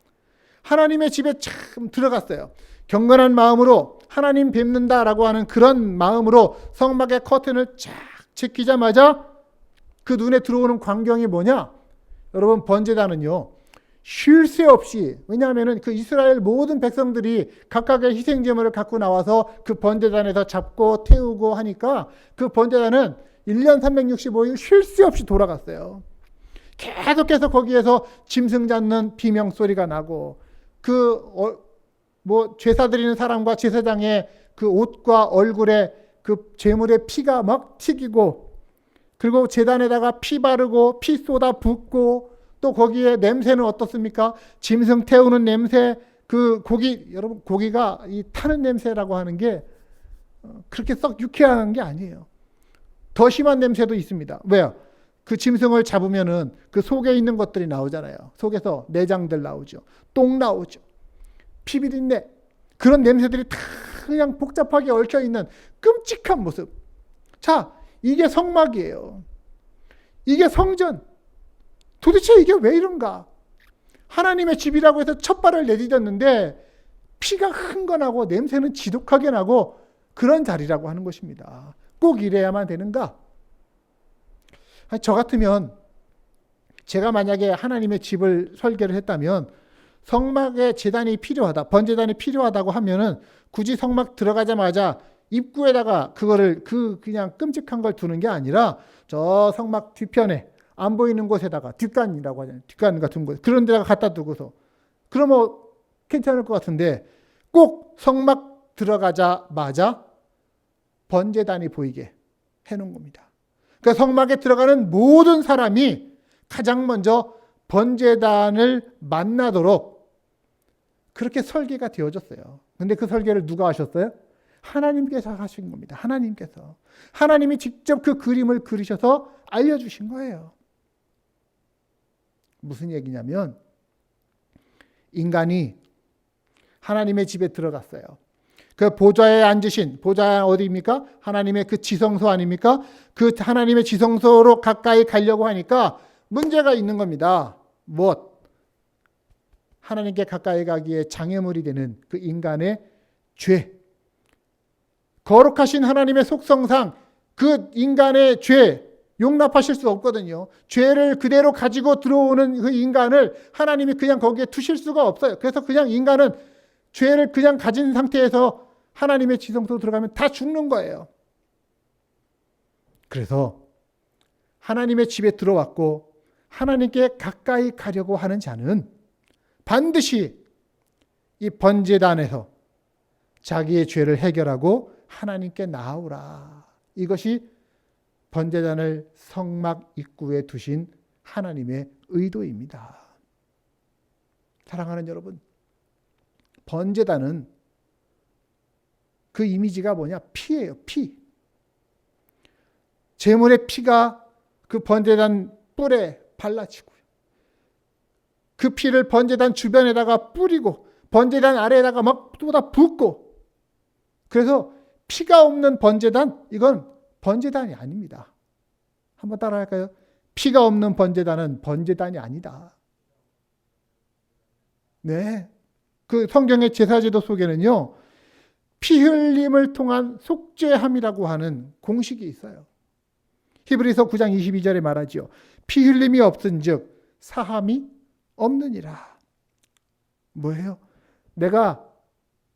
하나님의 집에 참 들어갔어요. 경건한 마음으로 하나님 뵙는다라고 하는 그런 마음으로 성막의 커튼을 쫙 제끼자마자 그 눈에 들어오는 광경이 뭐냐? 여러분, 번제단은요, 쉴 새 없이, 왜냐하면 그 이스라엘 모든 백성들이 각각의 희생제물을 갖고 나와서 그 번제단에서 잡고 태우고 하니까 그 번제단은 1년 365일 쉴 새 없이 돌아갔어요. 계속해서 거기에서 짐승 잡는 비명소리가 나고 제사 드리는 사람과 제사장의 그 옷과 얼굴에 그 제물의 피가 막 튀기고, 그리고 제단에다가 피 바르고 피 쏟아 붓고, 또 거기에 냄새는 어떻습니까? 짐승 태우는 냄새, 그 여러분 고기가 이 타는 냄새라고 하는 게 그렇게 썩 유쾌한 게 아니에요. 더 심한 냄새도 있습니다. 왜요? 그 짐승을 잡으면은 그 속에 있는 것들이 나오잖아요. 속에서 내장들 나오죠. 똥 나오죠. 피비린내. 그런 냄새들이 다 그냥 복잡하게 얽혀있는 끔찍한 모습. 자, 이게 성막이에요. 이게 성전. 도대체 이게 왜 이런가? 하나님의 집이라고 해서 첫 발을 내디뎠는데 피가 흥건하고 냄새는 지독하게 나고 그런 자리라고 하는 것입니다. 꼭 이래야만 되는가? 저 같으면 제가 만약에 하나님의 집을 설계를 했다면 성막에 제단이 필요하다, 번제단이 필요하다고 하면은 굳이 성막 들어가자마자 입구에다가 그거를 그냥 끔찍한 걸 두는 게 아니라 저 성막 뒤편에 안 보이는 곳에다가 뒷간이라고 하잖아요. 뒷간 같은 곳. 그런 데다가 갖다 두고서. 그러면 괜찮을 것 같은데 꼭 성막 들어가자마자 번제단이 보이게 해놓은 겁니다. 그러니까 성막에 들어가는 모든 사람이 가장 먼저 번제단을 만나도록 그렇게 설계가 되어졌어요. 근데 그 설계를 누가 하셨어요? 하나님께서 하신 겁니다. 하나님께서. 하나님이 직접 그 그림을 그리셔서 알려주신 거예요. 무슨 얘기냐면 인간이 하나님의 집에 들어갔어요. 그 보좌에 앉으신, 보좌 어디입니까? 하나님의 그 지성소 아닙니까? 그 하나님의 지성소로 가까이 가려고 하니까 문제가 있는 겁니다. 무엇? 하나님께 가까이 가기에 장애물이 되는 그 인간의 죄. 거룩하신 하나님의 속성상 그 인간의 죄 용납하실 수 없거든요. 죄를 그대로 가지고 들어오는 그 인간을 하나님이 그냥 거기에 두실 수가 없어요. 그래서 그냥 인간은 죄를 그냥 가진 상태에서 하나님의 지성소로 들어가면 다 죽는 거예요. 그래서 하나님의 집에 들어왔고 하나님께 가까이 가려고 하는 자는 반드시 이 번제단에서 자기의 죄를 해결하고 하나님께 나아오라. 이것이 번제단을 성막 입구에 두신 하나님의 의도입니다. 사랑하는 여러분, 번제단은 그 이미지가 뭐냐? 피예요. 피. 제물의 피가 그 번제단 뿔에 발라지고요. 그 피를 번제단 주변에다가 뿌리고 번제단 아래에다가 막 쏟아 붓고, 그래서 피가 없는 번제단, 이건 번제단이 아닙니다. 한번 따라할까요? 피가 없는 번제단은 번제단이 아니다. 네. 그 성경의 제사제도 속에는요, 피 흘림을 통한 속죄함이라고 하는 공식이 있어요. 히브리서 9장 22절에 말하지요. 피 흘림이 없은즉 사함이 없느니라. 뭐예요? 내가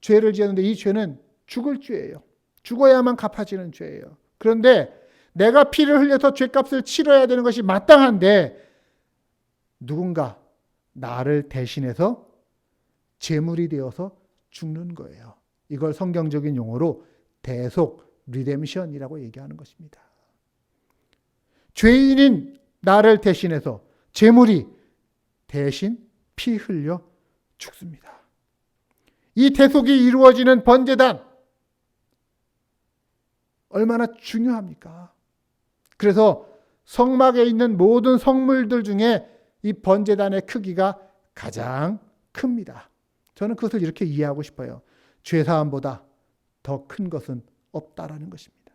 죄를 지었는데 이 죄는 죽을 죄예요. 죽어야만 갚아지는 죄예요. 그런데 내가 피를 흘려서 죄값을 치러야 되는 것이 마땅한데 누군가 나를 대신해서 제물이 되어서 죽는 거예요. 이걸 성경적인 용어로 대속, 리뎀션이라고 얘기하는 것입니다. 죄인인 나를 대신해서 제물이 대신 피 흘려 죽습니다. 이 대속이 이루어지는 번제단, 얼마나 중요합니까? 그래서 성막에 있는 모든 성물들 중에 이 번제단의 크기가 가장 큽니다. 저는 그것을 이렇게 이해하고 싶어요. 죄사함보다 더 큰 것은 없다라는 것입니다.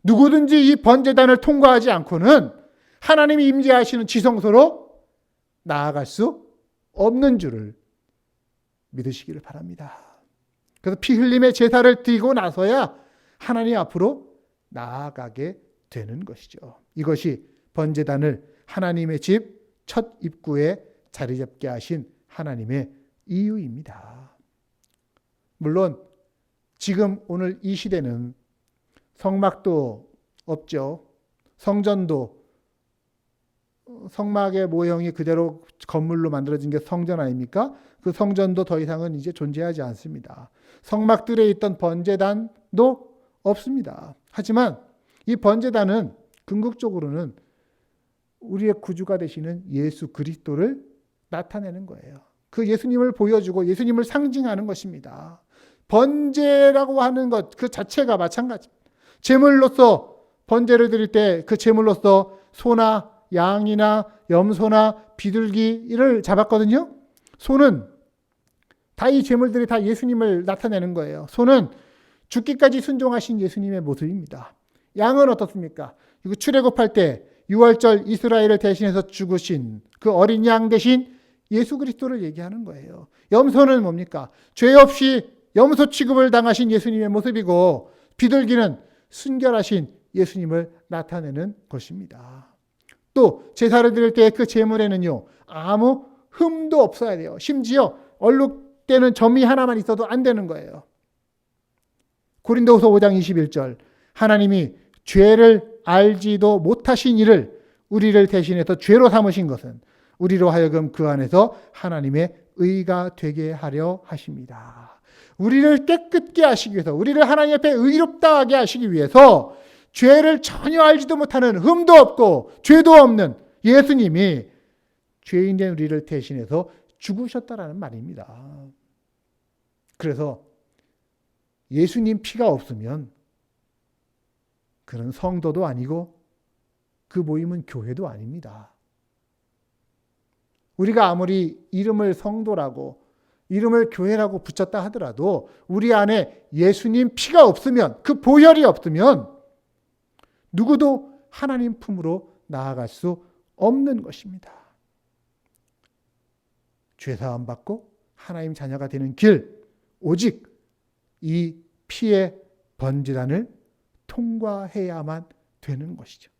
누구든지 이 번제단을 통과하지 않고는 하나님이 임재하시는 지성소로 나아갈 수 없는 줄을 믿으시기를 바랍니다. 그래서 피 흘림의 제사를 드리고 나서야 하나님 앞으로 나아가게 되는 것이죠. 이것이 번제단을 하나님의 집 첫 입구에 자리 잡게 하신 하나님의 이유입니다. 물론 지금 오늘 이 시대는 성막도 없죠. 성전도, 성막의 모형이 그대로 건물로 만들어진 게 성전 아닙니까? 그 성전도 더 이상은 이제 존재하지 않습니다. 성막들에 있던 번제단도 없습니다. 하지만 이 번제단은 궁극적으로는 우리의 구주가 되시는 예수 그리스도를 나타내는 거예요. 그 예수님을 보여주고 예수님을 상징하는 것입니다. 번제라고 하는 것 그 자체가 마찬가지입니다. 제물로서 번제를 드릴 때 그 제물로서 소나 양이나 염소나 비둘기를 잡았거든요. 소는 다 이 제물들이 다 예수님을 나타내는 거예요. 소는 죽기까지 순종하신 예수님의 모습입니다. 양은 어떻습니까? 이거 출애굽할 때 6월절 이스라엘을 대신해서 죽으신 그 어린 양 대신 예수 그리스도를 얘기하는 거예요. 염소는 뭡니까? 죄 없이 염소 취급을 당하신 예수님의 모습이고 비둘기는 순결하신 예수님을 나타내는 것입니다. 또 제사를 드릴 때 그 제물에는요, 아무 흠도 없어야 돼요. 심지어 얼룩되는 점이 하나만 있어도 안 되는 거예요. 고린도후서 5장 21절 하나님이 죄를 알지도 못하신 이를 우리를 대신해서 죄로 삼으신 것은 우리로 하여금 그 안에서 하나님의 의가 되게 하려 하십니다. 우리를 깨끗게 하시기 위해서, 우리를 하나님 앞에 의롭다 하게 하시기 위해서 죄를 전혀 알지도 못하는 흠도 없고 죄도 없는 예수님이 죄인된 우리를 대신해서 죽으셨다라는 말입니다. 그래서 예수님 피가 없으면 그는 성도도 아니고 그 모임은 교회도 아닙니다. 우리가 아무리 이름을 성도라고 이름을 교회라고 붙였다 하더라도 우리 안에 예수님 피가 없으면, 그 보혈이 없으면 누구도 하나님 품으로 나아갈 수 없는 것입니다. 죄사함 받고 하나님 자녀가 되는 길, 오직 이 피의 번제단을 통과해야만 되는 것이죠.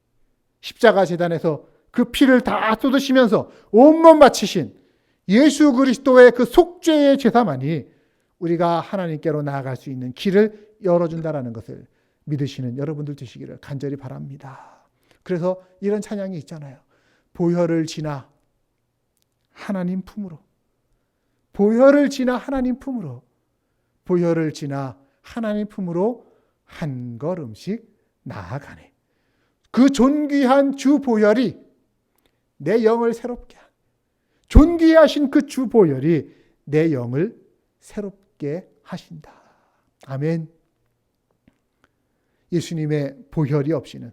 십자가 제단에서 그 피를 다 쏟으시면서 온몸 바치신 예수 그리스도의 그 속죄의 제사만이 우리가 하나님께로 나아갈 수 있는 길을 열어준다라는 것을 믿으시는 여러분들 되시기를 간절히 바랍니다. 그래서 이런 찬양이 있잖아요. 보혈을 지나 하나님 품으로, 보혈을 지나 하나님 품으로, 보혈을 지나 하나님 품으로 한 걸음씩 나아가네. 그 존귀한 주 보혈이 내 영을 새롭게 한, 존귀하신 그 주 보혈이 내 영을 새롭게 하신다. 아멘. 예수님의 보혈이 없이는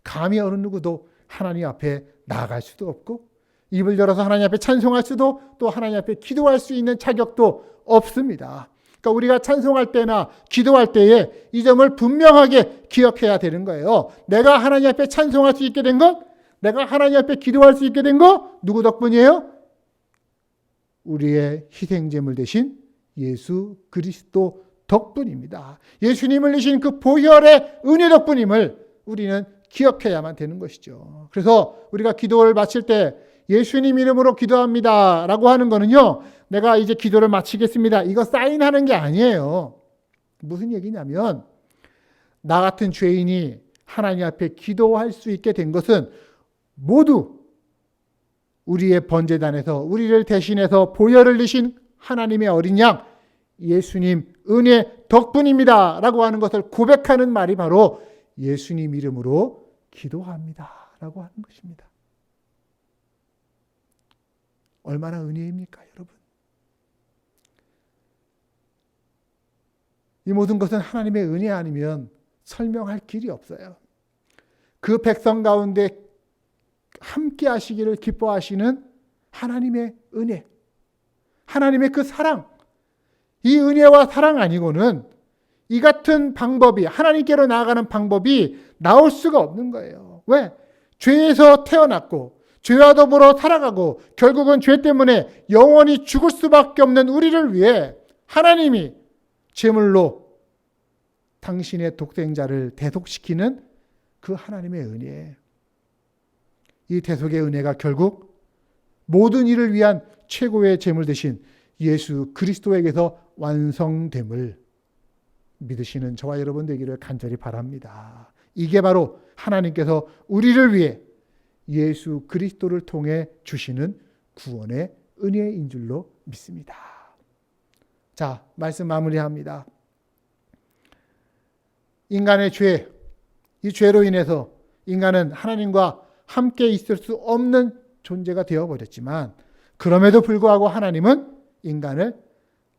감히 어느 누구도 하나님 앞에 나아갈 수도 없고 입을 열어서 하나님 앞에 찬송할 수도 또 하나님 앞에 기도할 수 있는 자격도 없습니다. 그러니까 우리가 찬송할 때나 기도할 때에 이 점을 분명하게 기억해야 되는 거예요. 내가 하나님 앞에 찬송할 수 있게 된 것, 내가 하나님 앞에 기도할 수 있게 된 것 누구 덕분이에요? 우리의 희생제물 대신 예수 그리스도 덕분입니다. 예수님을 내신 그 보혈의 은혜 덕분임을 우리는 기억해야만 되는 것이죠. 그래서 우리가 기도를 마칠 때 예수님 이름으로 기도합니다 라고 하는 거는요, 내가 이제 기도를 마치겠습니다, 이거 사인하는 게 아니에요. 무슨 얘기냐면, 나 같은 죄인이 하나님 앞에 기도할 수 있게 된 것은 모두 우리의 번제단에서 우리를 대신해서 보혈을 내신 하나님의 어린 양 예수님 은혜 덕분입니다 라고 하는 것을 고백하는 말이 바로 예수님 이름으로 기도합니다 라고 하는 것입니다. 얼마나 은혜입니까, 여러분? 이 모든 것은 하나님의 은혜 아니면 설명할 길이 없어요. 그 백성 가운데 함께 하시기를 기뻐하시는 하나님의 은혜, 하나님의 그 사랑, 이 은혜와 사랑 아니고는 이 같은 방법이, 하나님께로 나아가는 방법이 나올 수가 없는 거예요. 왜? 죄에서 태어났고 죄와 더불어 살아가고 결국은 죄 때문에 영원히 죽을 수밖에 없는 우리를 위해 하나님이 제물로 당신의 독생자를 대속시키는 그 하나님의 은혜, 이 대속의 은혜가 결국 모든 일을 위한 최고의 제물 대신 예수 그리스도에게서 완성됨을 믿으시는 저와 여러분 되기를 간절히 바랍니다. 이게 바로 하나님께서 우리를 위해 예수 그리스도를 통해 주시는 구원의 은혜인 줄로 믿습니다. 자, 말씀 마무리합니다. 인간의 죄, 이 죄로 인해서 인간은 하나님과 함께 있을 수 없는 존재가 되어버렸지만 그럼에도 불구하고 하나님은 인간을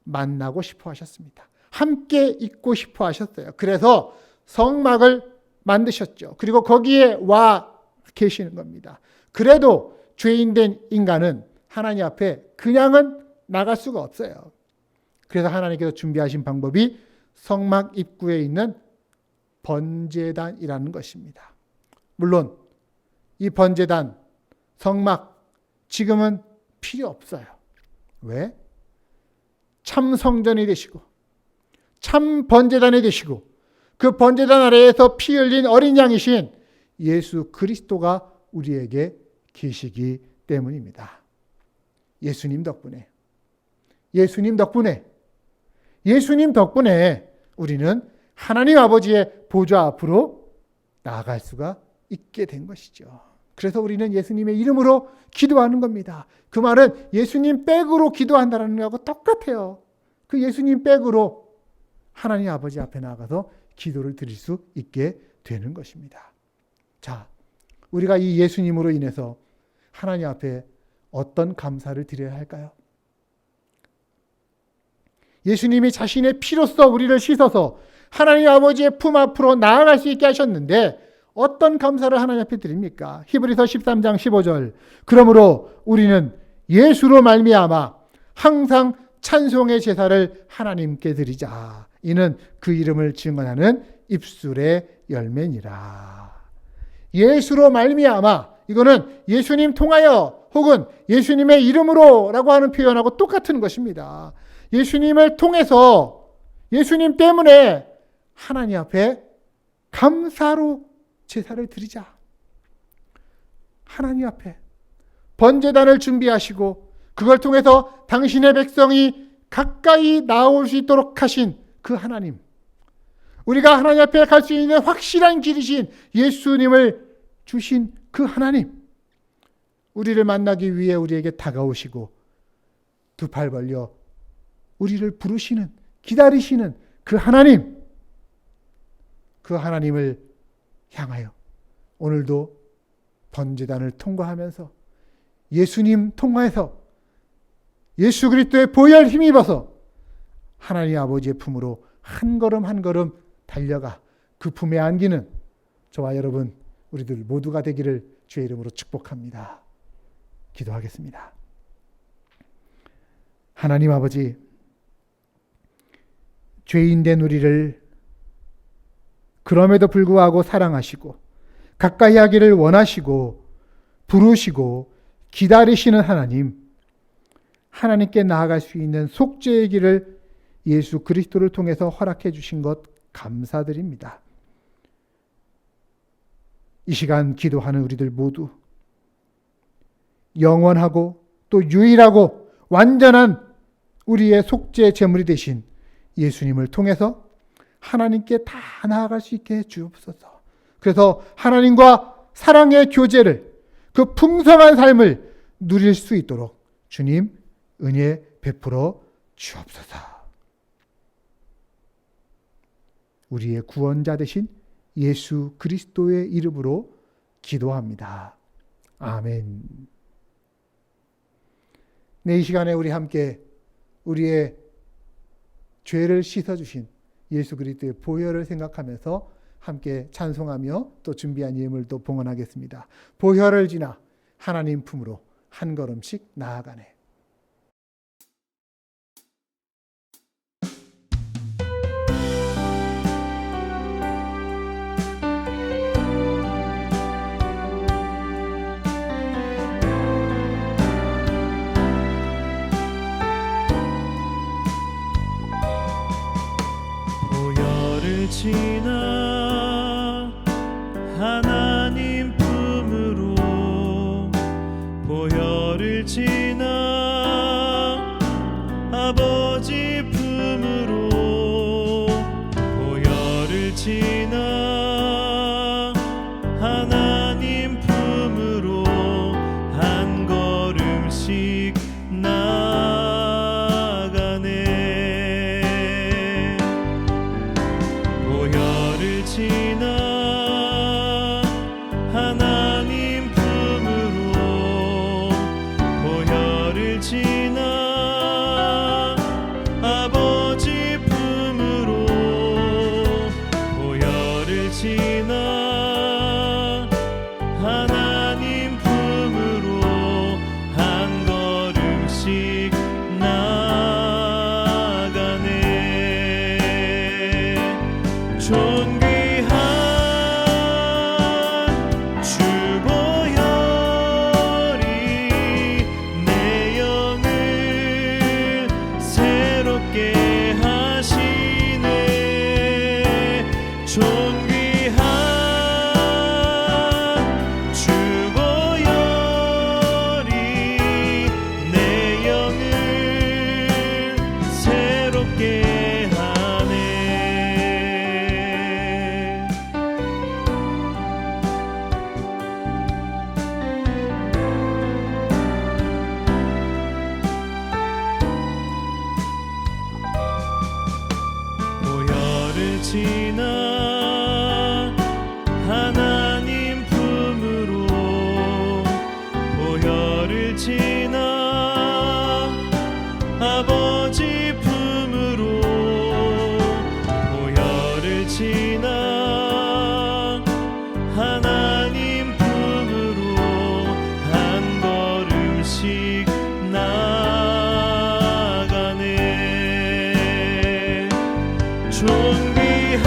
만나고 싶어 하셨습니다. 함께 있고 싶어 하셨어요. 그래서 성막을 만드셨죠. 그리고 거기에 와 계시는 겁니다. 그래도 죄인된 인간은 하나님 앞에 그냥은 나갈 수가 없어요. 그래서 하나님께서 준비하신 방법이 성막 입구에 있는 번제단이라는 것입니다. 물론 이 번제단, 성막 지금은 필요 없어요. 왜? 참 성전이 되시고 참 번제단이 되시고 그 번제단 아래에서 피 흘린 어린 양이신 예수 그리스도가 우리에게 계시기 때문입니다. 예수님 덕분에 우리는 하나님 아버지의 보좌 앞으로 나아갈 수가 있게 된 것이죠. 그래서 우리는 예수님의 이름으로 기도하는 겁니다. 그 말은 예수님 백으로 기도한다는 거하고 똑같아요. 그 예수님 백으로 하나님 아버지 앞에 나가서 기도를 드릴 수 있게 되는 것입니다. 자, 우리가 이 예수님으로 인해서 하나님 앞에 어떤 감사를 드려야 할까요? 예수님이 자신의 피로써 우리를 씻어서 하나님 아버지의 품 앞으로 나아갈 수 있게 하셨는데 어떤 감사를 하나님 앞에 드립니까? 히브리서 13장 15절. 그러므로 우리는 예수로 말미암아 항상 찬송의 제사를 하나님께 드리자. 이는 그 이름을 증언하는 입술의 열매니라. 예수로 말미암아, 이거는 예수님 통하여 혹은 예수님의 이름으로 라고 하는 표현하고 똑같은 것입니다. 예수님을 통해서, 예수님 때문에 하나님 앞에 감사로 제사를 드리자. 하나님 앞에 번제단을 준비하시고 그걸 통해서 당신의 백성이 가까이 나올 수 있도록 하신 그 하나님, 우리가 하나님 앞에 갈 수 있는 확실한 길이신 예수님을 주신 그 하나님, 우리를 만나기 위해 우리에게 다가오시고 두 팔 벌려 우리를 부르시는, 기다리시는 그 하나님, 그 하나님을 향하여 오늘도 번제단을 통과하면서 예수님 통과해서 예수 그리스도의 보혈 힘입어서 하나님 아버지의 품으로 한 걸음 한 걸음 달려가 그 품에 안기는 저와 여러분 우리들 모두가 되기를 주의 이름으로 축복합니다. 기도하겠습니다. 하나님 아버지, 죄인된 우리를 그럼에도 불구하고 사랑하시고 가까이 하기를 원하시고 부르시고 기다리시는 하나님, 하나님께 나아갈 수 있는 속죄의 길을 예수 그리스도를 통해서 허락해 주신 것 감사드립니다. 이 시간 기도하는 우리들 모두 영원하고 또 유일하고 완전한 우리의 속죄 제물이 되신 예수님을 통해서 하나님께 다 나아갈 수 있게 해 주옵소서. 그래서 하나님과 사랑의 교제를, 그 풍성한 삶을 누릴 수 있도록 주님 은혜 베풀어 주옵소서. 우리의 구원자 되신 예수 그리스도의 이름으로 기도합니다. 아멘. 네, 이 시간에 우리 함께 우리의 죄를 씻어주신 예수 그리스도의 보혈을 생각하면서 함께 찬송하며 또 준비한 예물도 봉헌하겠습니다. 보혈을 지나 하나님 품으로 한 걸음씩 나아가네. 보혈을 지나 하나님 품으로, 보혈을 지나 아버지 품으로, 보혈을 지나 하나님 품으로 한 걸음씩 나아가네. 보혈을 지나 하나님 품으로, 보혈을 지나 아버지 품으로, 보혈을 지나 하나님 품으로 한 걸음씩 나아가네. 존귀한 주 보혈이 내 영을 새롭게 하시네. 존귀한 주 보혈이 내 영을 새롭게 하네. 보혈을 지나 하나님 품으로, 보혈을 지나 아버지 품으로, 보혈을 지나 하나님 품으로 한 걸음씩 나아가네. 존귀한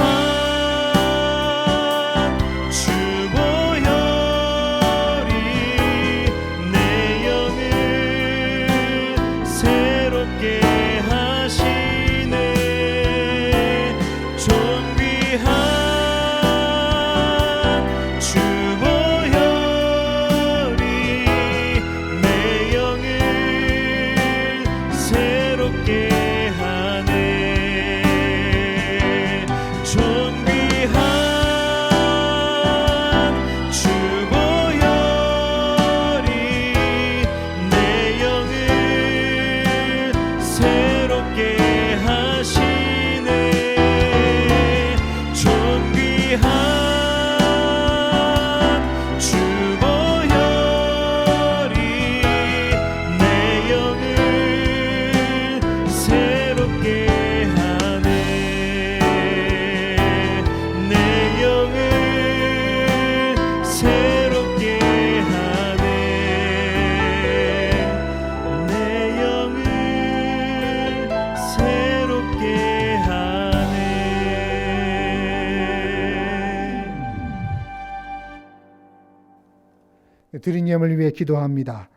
드린 예물 위해 기도합니다.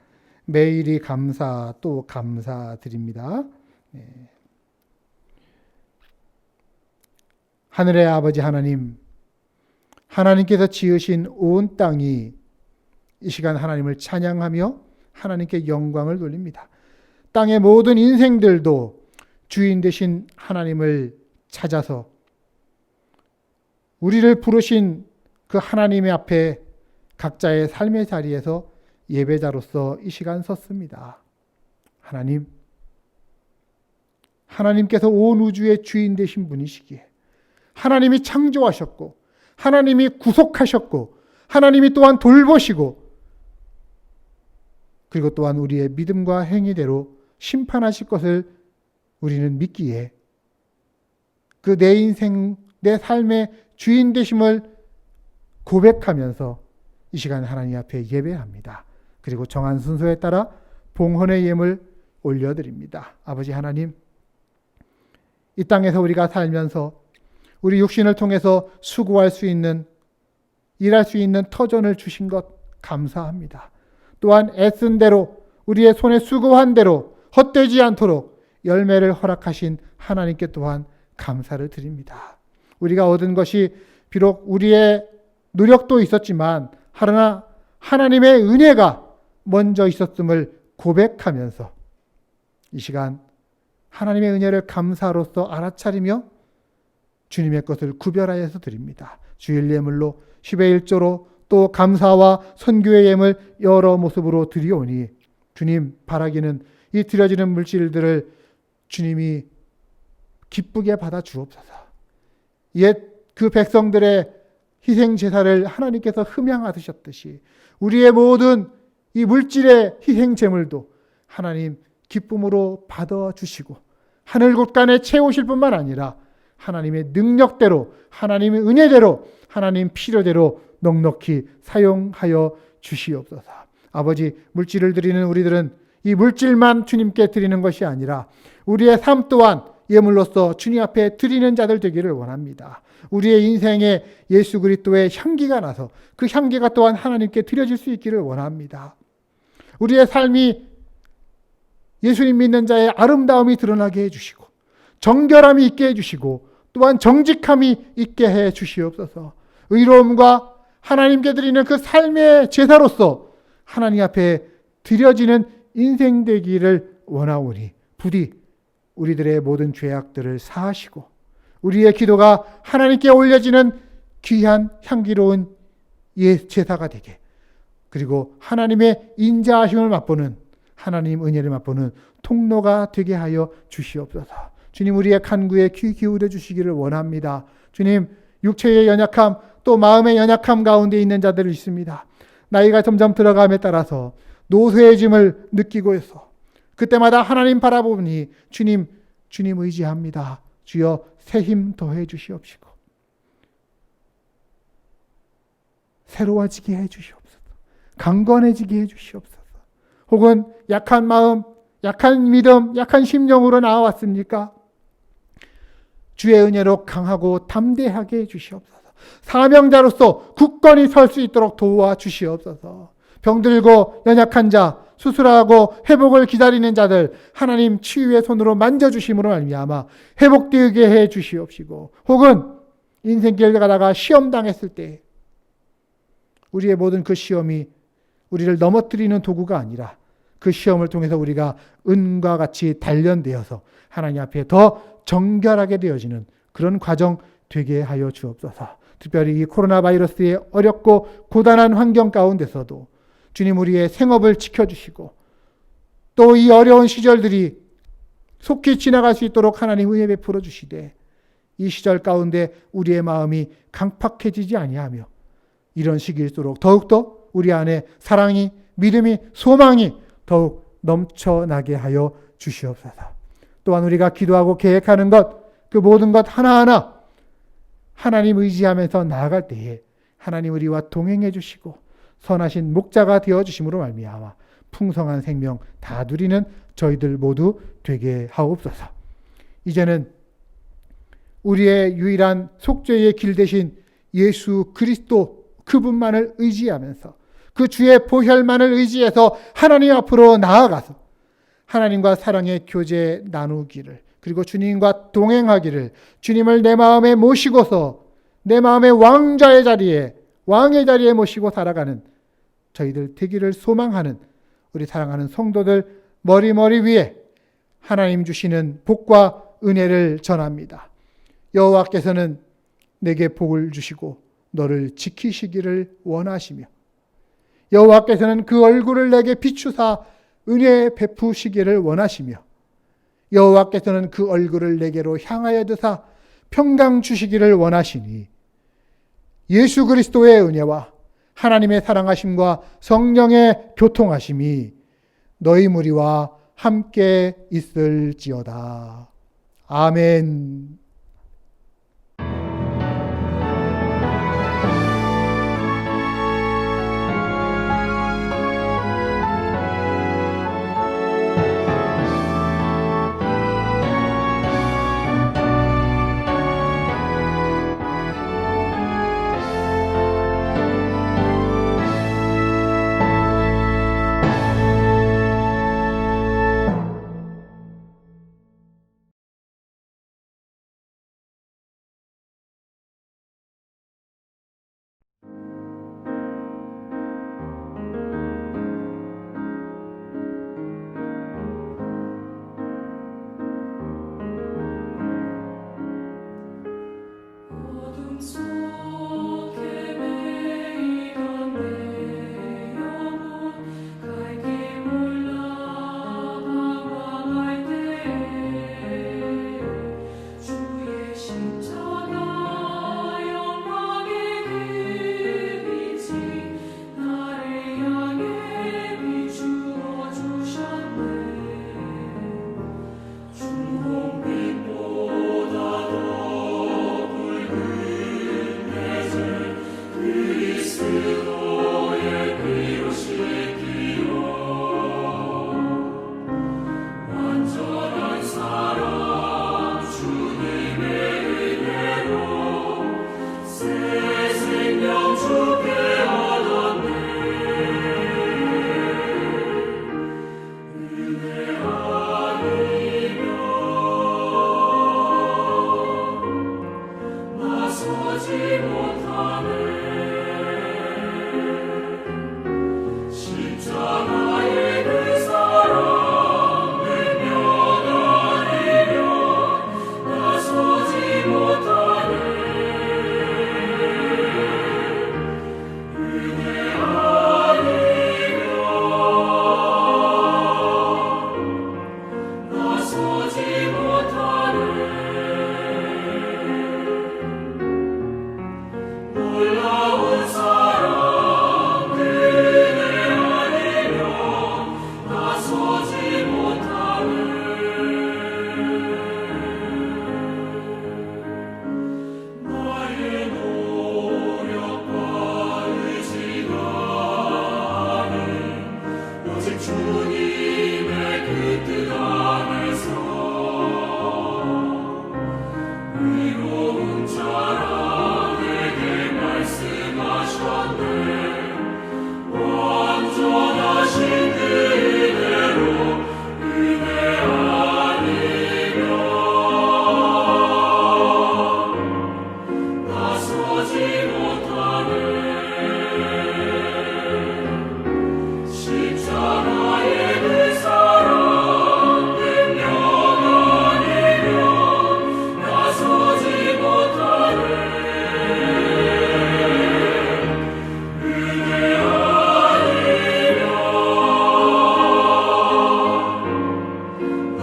매일이 감사 또 감사드립니다. 하늘의 아버지 하나님, 하나님께서 지으신 온 땅이 이 시간 하나님을 찬양하며 하나님께 영광을 돌립니다. 땅의 모든 인생들도 주인 되신 하나님을 찾아서 우리를 부르신 그 하나님의 앞에 각자의 삶의 자리에서 예배자로서 이 시간 섰습니다. 하나님, 하나님께서 온 우주의 주인 되신 분이시기에 하나님이 창조하셨고 하나님이 구속하셨고 하나님이 또한 돌보시고 그리고 또한 우리의 믿음과 행위대로 심판하실 것을 우리는 믿기에 그 내 인생, 내 삶의 주인 되심을 고백하면서 이 시간 하나님 앞에 예배합니다. 그리고 정한 순서에 따라 봉헌의 예물 올려드립니다. 아버지 하나님, 이 땅에서 우리가 살면서 우리 육신을 통해서 수고할 수 있는, 일할 수 있는 터전을 주신 것 감사합니다. 또한 애쓴 대로 우리의 손에 수고한 대로 헛되지 않도록 열매를 허락하신 하나님께 또한 감사를 드립니다. 우리가 얻은 것이 비록 우리의 노력도 있었지만 하나 하나님의 은혜가 먼저 있었음을 고백하면서 이 시간 하나님의 은혜를 감사로서 알아차리며 주님의 것을 구별하여서 드립니다. 주일 예물로 10의 1조로 또 감사와 선교의 예물 여러 모습으로 드리오니 주님 바라기는 이 드려지는 물질들을 주님이 기쁘게 받아 주옵소서. 옛 그 백성들의 희생 제사를 하나님께서 흠양하셨듯이 우리의 모든 이 물질의 희생 제물도 하나님 기쁨으로 받아 주시고 하늘 곳간에 채우실 뿐만 아니라 하나님의 능력대로 하나님의 은혜대로 하나님 필요대로 넉넉히 사용하여 주시옵소서. 아버지, 물질을 드리는 우리들은 이 물질만 주님께 드리는 것이 아니라 우리의 삶 또한 예물로서 주님 앞에 드리는 자들 되기를 원합니다. 우리의 인생에 예수 그리스도의 향기가 나서 그 향기가 또한 하나님께 드려질 수 있기를 원합니다. 우리의 삶이 예수님 믿는 자의 아름다움이 드러나게 해주시고 정결함이 있게 해주시고 또한 정직함이 있게 해 주시옵소서. 의로움과 하나님께 드리는 그 삶의 제사로서 하나님 앞에 드려지는 인생 되기를 원하오니 부디 우리들의 모든 죄악들을 사하시고 우리의 기도가 하나님께 올려지는 귀한 향기로운 제사가 되게, 그리고 하나님의 인자하심을 맛보는, 하나님 은혜를 맛보는 통로가 되게 하여 주시옵소서. 주님, 우리의 간구에 귀 기울여 주시기를 원합니다. 주님, 육체의 연약함 또 마음의 연약함 가운데 있는 자들이 있습니다. 나이가 점점 들어감에 따라서 노쇠의 짐을 느끼고 있어. 그때마다 하나님 바라보니 주님 의지합니다. 주여 새 힘 더해 주시옵시고 새로워지게 해 주시옵소서. 강건해지게 해 주시옵소서. 혹은 약한 마음, 약한 믿음, 약한 심령으로 나와왔습니까? 주의 은혜로 강하고 담대하게 해 주시옵소서. 사명자로서 굳건히 설 수 있도록 도와 주시옵소서. 병들고 연약한 자, 수술하고 회복을 기다리는 자들 하나님 치유의 손으로 만져주심으로 말미암아 회복되게 해 주시옵시고, 혹은 인생길 가다가 시험 당했을 때 우리의 모든 그 시험이 우리를 넘어뜨리는 도구가 아니라 그 시험을 통해서 우리가 은과 같이 단련되어서 하나님 앞에 더 정결하게 되어지는 그런 과정 되게 하여 주옵소서. 특별히 이 코로나 바이러스의 어렵고 고단한 환경 가운데서도 주님 우리의 생업을 지켜주시고 또 이 어려운 시절들이 속히 지나갈 수 있도록 하나님 은혜 베풀어 주시되, 이 시절 가운데 우리의 마음이 강팍해지지 아니하며 이런 시기일수록 더욱더 우리 안에 사랑이, 믿음이, 소망이 더욱 넘쳐나게 하여 주시옵소서. 또한 우리가 기도하고 계획하는 것, 그 모든 것 하나하나 하나님 의지하면서 나아갈 때에 하나님 우리와 동행해 주시고 선하신 목자가 되어 주심으로 말미암아 풍성한 생명 다 누리는 저희들 모두 되게 하옵소서. 이제는 우리의 유일한 속죄의 길 대신 예수 그리스도 그분만을 의지하면서 그 주의 보혈만을 의지해서 하나님 앞으로 나아가서 하나님과 사랑의 교제 나누기를, 그리고 주님과 동행하기를, 주님을 내 마음에 모시고서 내 마음의 왕의 자리에 모시고 살아가는 저희들 되기를 소망하는 우리 사랑하는 성도들 머리 위에 하나님 주시는 복과 은혜를 전합니다. 여호와께서는 내게 복을 주시고 너를 지키시기를 원하시며, 여호와께서는 그 얼굴을 내게 비추사 은혜 베푸시기를 원하시며, 여호와께서는 그 얼굴을 내게로 향하여 드사 평강 주시기를 원하시니, 예수 그리스도의 은혜와 하나님의 사랑하심과 성령의 교통하심이 너희 무리와 함께 있을지어다. 아멘.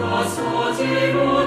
나서지 못